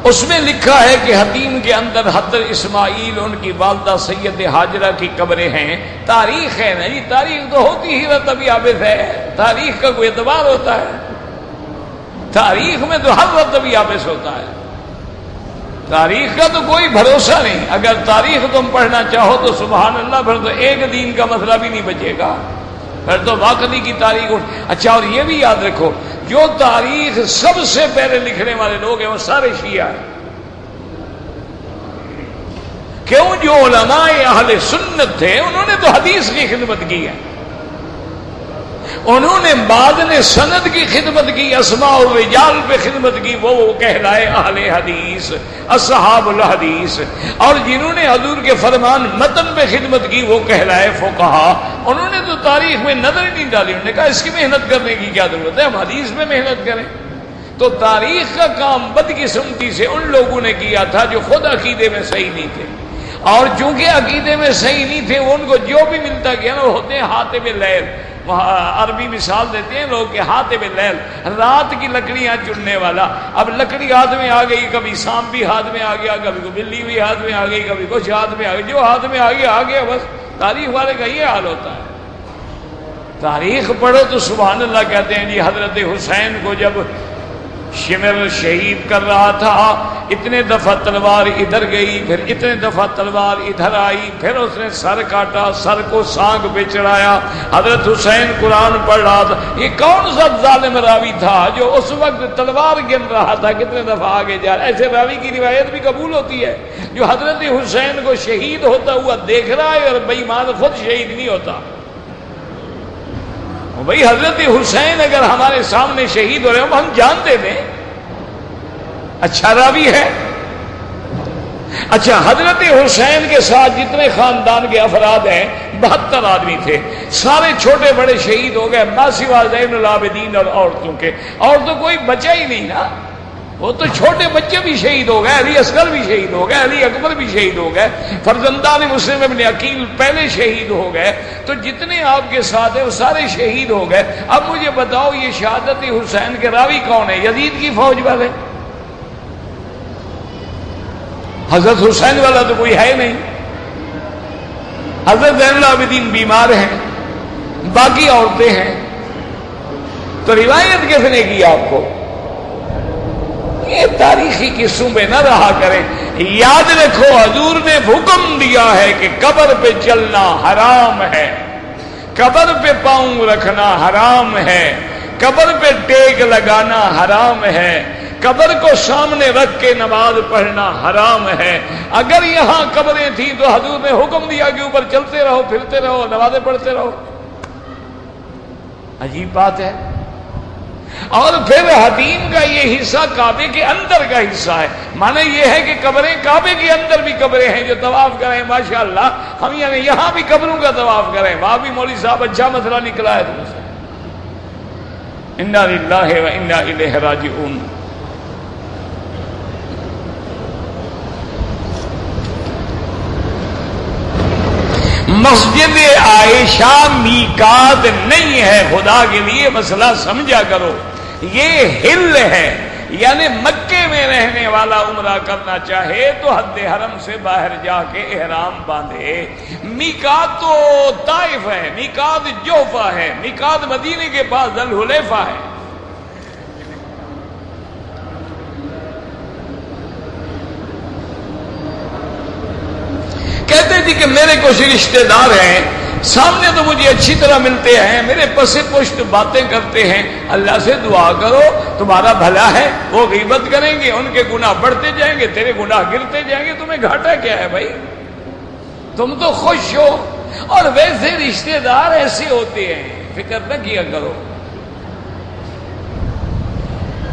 اس میں لکھا ہے کہ حتیم کے اندر حضرت اسماعیل ان کی والدہ سید ہاجرہ کی قبریں ہیں۔ تاریخ ہے نا جی، تاریخ تو ہوتی ہی رتبی عابد ہے، تاریخ کا کوئی اعتبار ہوتا ہے؟ تاریخ میں تو ہر رتبی عابد ہوتا ہے، تاریخ کا تو کوئی بھروسہ نہیں۔ اگر تاریخ تم پڑھنا چاہو تو سبحان اللہ، پھر تو ایک دین کا مسئلہ بھی نہیں بچے گا، پھر تو واقعی کی تاریخ۔ اچھا، اور یہ بھی یاد رکھو، جو تاریخ سب سے پہلے لکھنے والے لوگ ہیں وہ سارے شیعہ ہیں۔ کیوں؟ جو علماء اہل سنت تھے انہوں نے تو حدیث کی خدمت کی ہے، انہوں نے بعد نے سند کی خدمت کی، اسماء اور رجال پہ خدمت کی، وہ کہلائے اہل حدیث، اصحاب الحدیث۔ اور جنہوں نے حضور کے فرمان متن پہ خدمت کی وہ کہلائے فقہا۔ انہوں نے تو تاریخ میں نظر ہی نہیں ڈالی، انہوں نے کہا اس کی محنت کرنے کی کیا ضرورت ہے، ہم حدیث میں محنت کریں۔ تو تاریخ کا کام بدقسمتی سے ان لوگوں نے کیا تھا جو خود عقیدے میں صحیح نہیں تھے، اور چونکہ عقیدے میں صحیح نہیں تھے ان کو جو بھی ملتا گیا نا، وہ ہوتے ہیں حاتم لیل۔ عربی مثال دیتے ہیں لوگ کہ حاتم لیل، رات کی لکڑیاں چننے والا۔ اب لکڑی ہاتھ میں آ گئی، کبھی سانپ بھی ہاتھ میں آ گیا، کبھی کو بلی بھی ہاتھ میں آ گئی، کبھی کچھ ہاتھ میں آ گئی، جو ہاتھ میں آ گیا بس۔ تاریخ والے کا یہ حال ہوتا ہے۔ تاریخ پڑھو تو سبحان اللہ کہتے ہیں جی حضرت حسین کو جب شمر شہید کر رہا تھا، اتنے دفعہ تلوار ادھر گئی، پھر اتنے دفعہ تلوار ادھر آئی، پھر اس نے سر کاٹا، سر کو سانگ پہ چڑھایا۔ حضرت حسین قرآن پڑھ رہا تھا۔ یہ کون سا ظالم راوی تھا جو اس وقت تلوار گن رہا تھا، کتنے دفعہ آگے جا رہا؟ ایسے راوی کی روایت بھی قبول ہوتی ہے جو حضرت حسین کو شہید ہوتا ہوا دیکھ رہا ہے اور بے ایمان خود شہید نہیں ہوتا۔ بھائی حضرت حسین اگر ہمارے سامنے شہید ہو رہے ہوں ہم جانتے تھے، اچھا راوی ہے، اچھا، حضرت حسین کے ساتھ جتنے خاندان کے افراد ہیں 72 آدمی تھے، سارے چھوٹے بڑے شہید ہو گئے، ماسوا زین العابدین اور عورتوں کے، اور تو کوئی بچا ہی نہیں نا، وہ تو چھوٹے بچے بھی شہید ہو گئے، علی اصغر بھی شہید ہو گئے، علی اکبر بھی شہید ہو گئے، فرزندان مسلم ابن عقیل پہلے شہید ہو گئے، تو جتنے آپ کے ساتھ ہیں وہ سارے شہید ہو گئے۔ اب مجھے بتاؤ یہ شہادت حسین کے راوی کون ہے؟ یزید کی فوج والے، حضرت حسین والا تو کوئی ہے نہیں۔ حضرت زین العابدین بیمار ہیں، باقی عورتیں ہیں، تو روایت کس نے کی آپ کو؟ یہ تاریخی قصوں میں نہ رہا کریں، یاد رکھو حضور نے حکم دیا ہے کہ قبر پہ چلنا حرام ہے، قبر پہ پاؤں رکھنا حرام ہے، قبر پہ ٹیک لگانا حرام ہے، قبر کو سامنے رکھ کے نماز پڑھنا حرام ہے۔ اگر یہاں قبریں تھیں تو حضور نے حکم دیا کہ اوپر چلتے رہو، پھرتے رہو، نمازیں پڑھتے رہو۔ عجیب بات ہے۔ اور پھر حتیم کا یہ حصہ کعبے کے اندر کا حصہ ہے، معنی یہ ہے کہ قبریں کعبے کے اندر بھی قبریں ہیں جو طواف کریں، ماشاءاللہ ہم یعنی یہاں بھی قبروں کا طواف کریں، وہاں بھی مولوی صاحب اچھا مسئلہ نکلا ہے تم سے۔ انا للہ و انا الیہ راجعون۔ مسجد عائشہ میقات نہیں ہے، خدا کے لیے مسئلہ سمجھا کرو، یہ ہل ہے، یعنی مکے میں رہنے والا عمرہ کرنا چاہے تو حد حرم سے باہر جا کے احرام باندھے۔ میقات تو طائف ہے، میقات جوفہ ہے، میقات مدینے کے پاس ذی الحلیفہ ہے۔ کہتے جی کہ میرے کچھ رشتہ دار ہیں، سامنے تو مجھے اچھی طرح ملتے ہیں، میرے پس پشت باتیں کرتے ہیں، اللہ سے دعا کرو تمہارا بھلا ہے، وہ غیبت کریں گے، ان کے گناہ بڑھتے جائیں گے، تیرے گناہ گرتے جائیں گے، تمہیں گھاٹا کیا ہے بھائی؟ تم تو خوش ہو۔ اور ویسے رشتہ دار ایسے ہوتے ہیں، فکر نہ کیا کرو،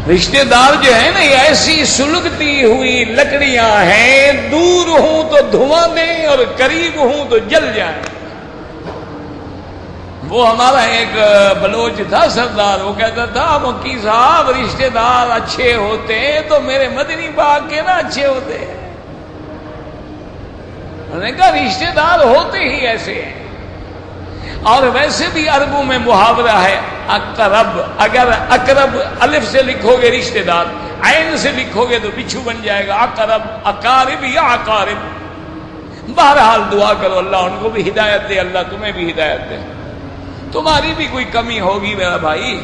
رشتہ دار جو ہے نا یہ ایسی سلگتی ہوئی لکڑیاں ہیں، دور ہوں تو دھواں دیں اور قریب ہوں تو جل جائیں۔ وہ ہمارا ایک بلوچ تھا سردار، وہ کہتا تھا مکی صاحب رشتہ دار اچھے ہوتے ہیں تو میرے مدنی باغ کے نا اچھے ہوتے ہیں۔ انہوں نے کہا رشتہ دار ہوتے ہی ایسے ہیں۔ اور ویسے بھی عربوں میں محاورہ ہے اقرب، اگر اقرب الف سے لکھو گے رشتہ دار، عین سے لکھو گے تو بچھو بن جائے گا، اقرب، اقارب یا اقارب۔ بہرحال دعا کرو اللہ ان کو بھی ہدایت دے، اللہ تمہیں بھی ہدایت دے۔ تمہاری بھی کوئی کمی ہوگی میرا بھائی،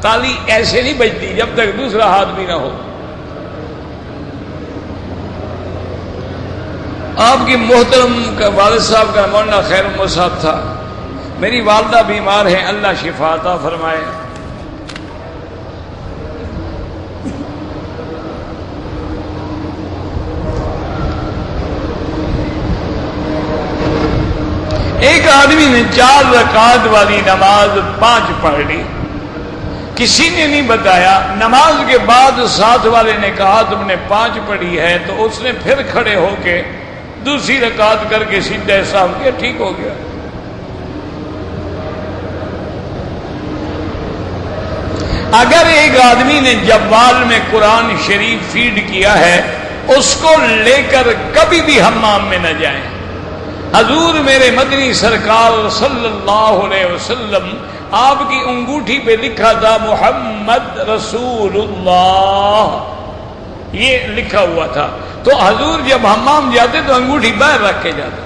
تالی ایسے نہیں بجتی جب تک دوسرا ہاتھ بھی نہ ہو۔ آپ کی محترم کا والد صاحب کا مولانا خیر محمد صاحب تھا، میری والدہ بیمار ہیں، اللہ شفا عطا فرمائے۔ ایک آدمی نے 4 رکعت والی نماز 5 پڑھ لی، کسی نے نہیں بتایا، نماز کے بعد ساتھ والے نے کہا تم نے 5 پڑھی ہے، تو اس نے پھر کھڑے ہو کے دوسری رکعت کر کے سیدھا حساب کیا، ٹھیک ہو گیا۔ اگر ایک آدمی نے جوال میں قرآن شریف فیڈ کیا ہے، اس کو لے کر کبھی بھی حمام میں نہ جائیں۔ حضور میرے مدنی سرکار صلی اللہ علیہ وسلم، آپ کی انگوٹھی پہ لکھا تھا محمد رسول اللہ، یہ لکھا ہوا تھا، تو حضور جب حمام جاتے تو انگوٹھی باہر رکھ کے جاتے۔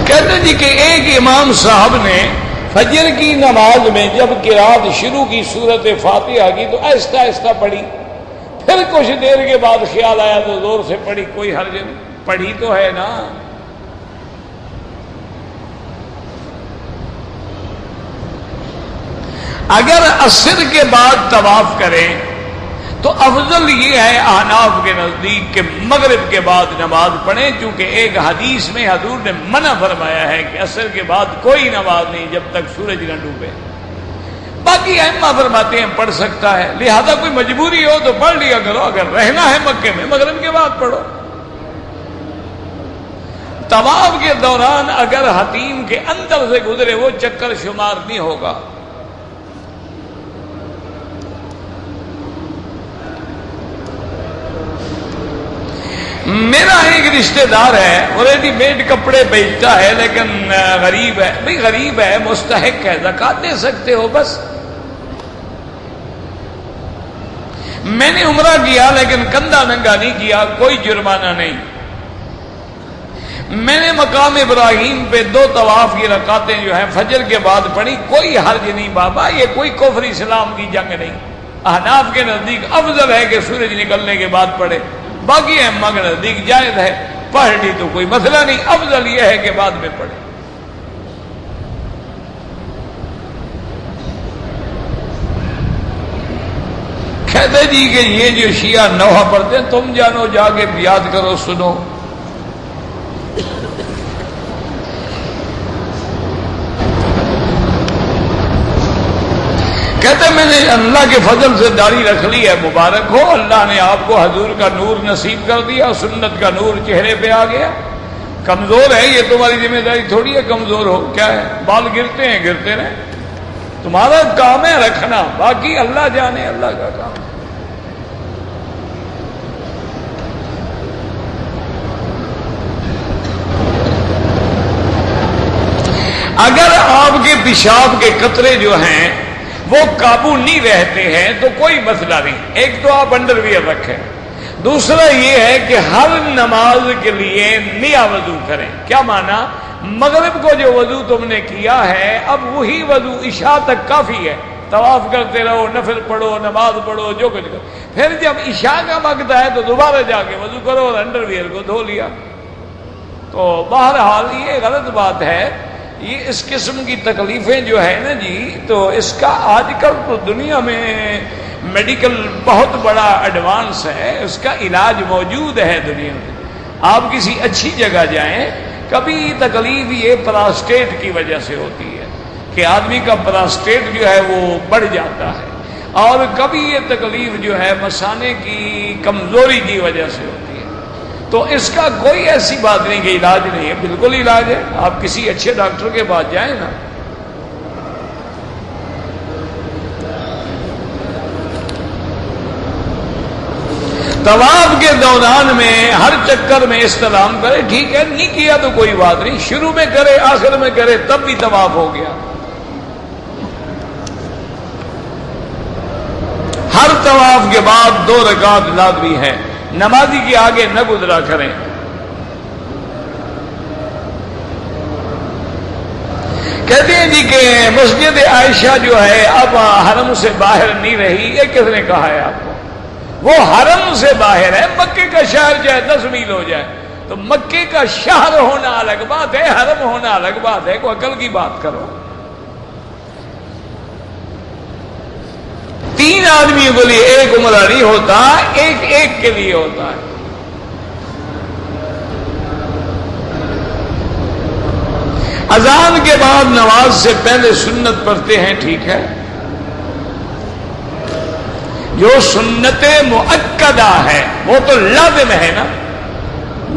کہتے جی کہ ایک امام صاحب نے فجر کی نماز میں جب قرات شروع کی سورت فاتحہ کی تو آہستہ آہستہ پڑھی، پھر کچھ دیر کے بعد خیال آیا تو زور سے پڑھی، کوئی حرج نہیں، پڑھی تو ہے نا۔ اگر عصر کے بعد طواف کریں تو افضل یہ ہے احناف کے نزدیک کہ مغرب کے بعد نماز پڑھیں، چونکہ ایک حدیث میں حضور نے منع فرمایا ہے کہ عصر کے بعد کوئی نماز نہیں جب تک سورج نہ ڈوبے۔ باقی ائمہ فرماتے ہیں پڑھ سکتا ہے، لہذا کوئی مجبوری ہو تو پڑھ لیا کرو، اگر رہنا ہے مکے میں مغرب کے بعد پڑھو۔ طواف کے دوران اگر حتیم کے اندر سے گزرے وہ چکر شمار نہیں ہوگا۔ میرا ایک رشتہ دار ہے، وہ ریڈی میڈ کپڑے بیچتا ہے، لیکن غریب ہے۔ بھئی غریب ہے، مستحق ہے، زکوٰۃ دے سکتے ہو بس۔ میں نے عمرہ کیا لیکن کندھا ننگا نہیں کیا، کوئی جرمانہ نہیں۔ میں نے مقام ابراہیم پہ 2 طواف کی رکعتیں جو ہیں فجر کے بعد پڑھی، کوئی حرج نہیں بابا، یہ کوئی کفر اسلام کی جنگ نہیں۔ احناف کے نزدیک افضل ہے کہ سورج نکلنے کے بعد پڑھے، باقی ائمہ کے نزدیک جائز ہے، پڑھ لی تو کوئی مسئلہ نہیں، افضل یہ ہے کہ بعد میں پڑھے۔ کہتے جی کہ یہ جو شیعہ نوحہ پڑھتے ہیں، تم جانو جا کے یاد کرو سنو۔ کہتے میں نے اللہ کے فضل سے داڑھی رکھ لی ہے، مبارک ہو، اللہ نے آپ کو حضور کا نور نصیب کر دیا، سنت کا نور چہرے پہ آ گیا۔ کمزور ہے یہ تمہاری ذمہ داری تھوڑی ہے کمزور ہو، کیا ہے، بال گرتے ہیں گرتے رہیں، تمہارا کام ہے رکھنا، باقی اللہ جانے، اللہ کا کام۔ اگر آپ کے پیشاب کے قطرے جو ہیں وہ قابو نہیں رہتے ہیں تو کوئی مسئلہ نہیں، ایک تو آپ انڈر ویئر رکھیں، دوسرا یہ ہے کہ ہر نماز کے لیے نیا وضو کریں۔ کیا مانا، مغرب کو جو وضو تم نے کیا ہے اب وہی وضو عشاء تک کافی ہے، طواف کرتے رہو، نفل پڑھو، نماز پڑھو، جو کچھ کرو، پھر جب عشاء کا وقت ہے تو دوبارہ جا کے وضو کرو اور انڈر ویئر کو دھو لیا۔ تو بہرحال یہ غلط بات ہے، یہ اس قسم کی تکلیفیں جو ہے نا جی، تو اس کا آج کل تو دنیا میں میڈیکل بہت بڑا ایڈوانس ہے، اس کا علاج موجود ہے دنیا میں۔ آپ کسی اچھی جگہ جائیں، کبھی تکلیف یہ پراسٹیٹ کی وجہ سے ہوتی ہے کہ آدمی کا پراسٹیٹ جو ہے وہ بڑھ جاتا ہے، اور کبھی یہ تکلیف جو ہے مثانے کی کمزوری کی وجہ سے ہوتی ہے۔ تو اس کا کوئی ایسی بات نہیں کہ علاج نہیں ہے، بالکل علاج ہے، آپ کسی اچھے ڈاکٹر کے پاس جائیں نا۔ طواف کے دوران میں ہر چکر میں استلام کرے، ٹھیک ہے، نہیں کیا تو کوئی بات نہیں، شروع میں کرے آخر میں کرے تب بھی طواف ہو گیا۔ ہر طواف کے بعد 2 رکعت لازمی ہے، نمازی کے آگے نہ گزرا کریں۔ کہتے ہیں جی کہ مسجد عائشہ جو ہے اب حرم سے باہر نہیں رہی، یہ کس نے کہا ہے آپ کو؟ وہ حرم سے باہر ہے، مکے کا شہر چاہے 10 میل ہو جائے، تو مکے کا شہر ہونا الگ بات ہے، حرم ہونا الگ بات ہے، کوئی عقل کی بات کرو۔ 3 آدمیوں کے لیے ایک عمرہ نہیں ہوتا، ایک ایک کے لیے ہوتا ہے۔ اذان کے بعد نماز سے پہلے سنت پڑھتے ہیں، ٹھیک ہے، جو سنت مؤکدہ ہے وہ تو لازم ہے نا،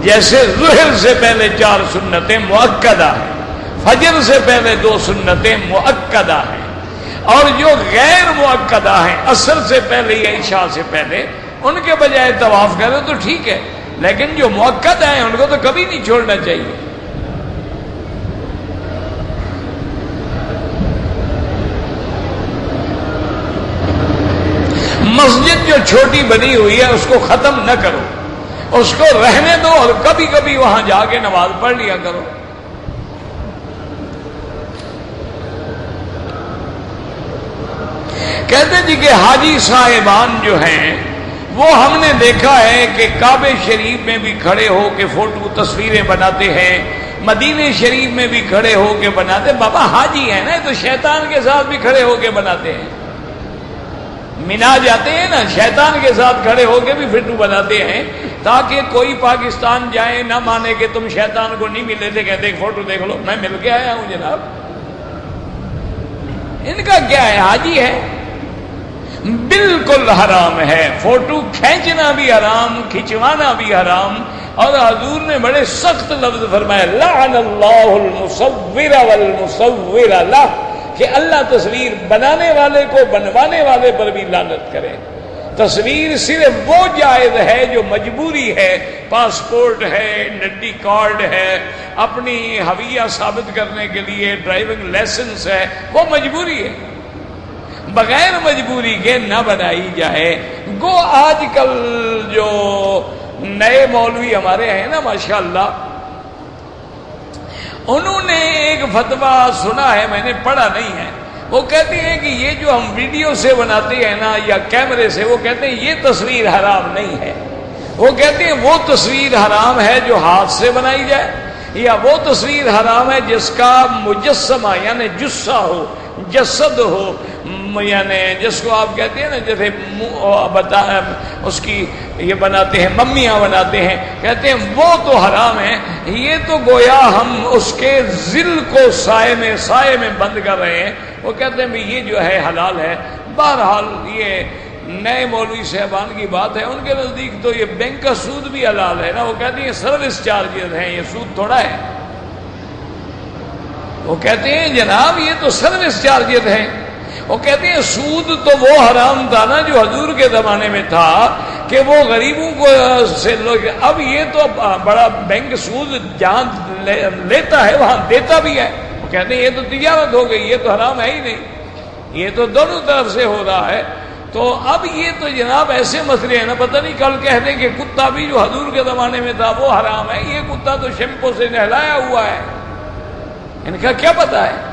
جیسے ظہر سے پہلے 4 سنتیں مؤکدہ ہیں، فجر سے پہلے 2 سنتیں مؤکدہ ہیں، اور جو غیر مؤکدہ ہیں عصر سے پہلے یا عشاء سے پہلے ان کے بجائے طواف کرے تو ٹھیک ہے، لیکن جو مؤکد ہیں ان کو تو کبھی نہیں چھوڑنا چاہیے۔ مسجد جو چھوٹی بنی ہوئی ہے اس کو ختم نہ کرو، اس کو رہنے دو اور کبھی کبھی وہاں جا کے نماز پڑھ لیا کرو۔ کہتے جی کہ حاجی صاحبان جو ہیں وہ ہم نے دیکھا ہے کہ کعبہ شریف میں بھی کھڑے ہو کے فوٹو تصویریں بناتے ہیں، مدینہ شریف میں بھی کھڑے ہو کے بناتے ہیں۔ بابا حاجی ہے نا، تو شیطان کے ساتھ بھی کھڑے ہو کے بناتے ہیں، مینا جاتے ہیں نا، شیطان کے ساتھ کھڑے ہو کے بھی فوٹو بناتے ہیں، تاکہ کوئی پاکستان جائے نہ مانے کہ تم شیطان کو نہیں ملے تھے، کہتے فوٹو دیکھ لو میں مل کے آیا ہوں جناب۔ ان کا کیا ہے؟ حاجی ہے، بالکل حرام ہے. فوٹو کھینچنا بھی حرام، کھنچوانا بھی حرام. اور حضور نے بڑے سخت لفظ فرمایا لعن اللہ المصور والمصور لہ، کہ اللہ تصویر بنانے والے کو بنوانے والے پر بھی لعنت کرے. تصویر صرف وہ جائز ہے جو مجبوری ہے، پاسپورٹ ہے، آئیڈینٹی کارڈ ہے، اپنی ہویہ ثابت کرنے کے لیے ڈرائیونگ لائسنس ہے، وہ مجبوری ہے. بغیر مجبوری کے نہ بنائی جائے. گو آج کل جو نئے مولوی ہمارے ہیں نا ماشاءاللہ، انہوں نے ایک فتویٰ سنا ہے، میں نے پڑھا نہیں ہے. وہ کہتے ہیں کہ یہ جو ہم ویڈیو سے بناتے ہیں نا یا کیمرے سے، وہ کہتے ہیں یہ تصویر حرام نہیں ہے. وہ کہتے ہیں وہ تصویر حرام ہے جو ہاتھ سے بنائی جائے، یا وہ تصویر حرام ہے جس کا مجسمہ یعنی جثہ ہو، جسد ہو، یعنی جس کو آپ کہتے ہیں نا جیسے اس کی یہ بناتے ہیں، ممیاں بناتے ہیں، کہتے ہیں وہ تو حرام ہے. یہ تو گویا ہم اس کے ذل کو سائے میں بند کر رہے ہیں. وہ کہتے ہیں بھی یہ جو ہے حلال ہے. بہرحال یہ نئے مولوی صاحبان کی بات ہے، ان کے نزدیک تو یہ بینک کا سود بھی حلال ہے نا. وہ کہتے ہیں سروس چارجز ہیں، یہ سود تھوڑا ہے. وہ کہتے ہیں جناب یہ تو سروس چارجز ہیں. وہ کہتے ہیں سود تو وہ حرام تھا نا جو حضور کے زمانے میں تھا کہ وہ غریبوں کو سے لوگ، اب یہ تو بڑا بینک سود جہاں لیتا ہے وہاں دیتا بھی ہے. وہ کہتے ہیں یہ تو تجارت ہو گئی، یہ تو حرام ہے ہی نہیں، یہ تو دونوں طرف سے ہو رہا ہے. تو اب یہ تو جناب ایسے مسئلے ہیں نا، پتہ نہیں کل کہہ دیں کہ کتا بھی جو حضور کے زمانے میں تھا وہ حرام ہے. یہ کتا تو شیمپو سے نہلایا ہوا ہے، ان کا کیا پتہ ہے.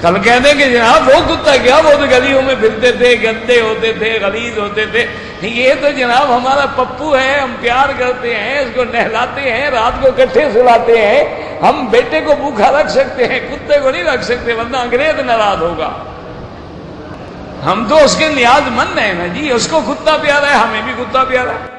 کل کہہ دیں کہ جناب وہ کتا کیا، وہ تو گلیوں میں پھرتے تھے، گندے ہوتے تھے، غلیظ ہوتے تھے. یہ تو جناب ہمارا پپو ہے، ہم پیار کرتے ہیں، اس کو نہلاتے ہیں، رات کو کٹھے سلاتے ہیں. ہم بیٹے کو بھوکا رکھ سکتے ہیں، کتے کو نہیں رکھ سکتے ورنہ انگریز ناراض ہوگا. ہم تو اس کے نیاز مند ہیں نا جی. اس کو کتا پیارا ہے، ہمیں بھی کتا پیارا ہے.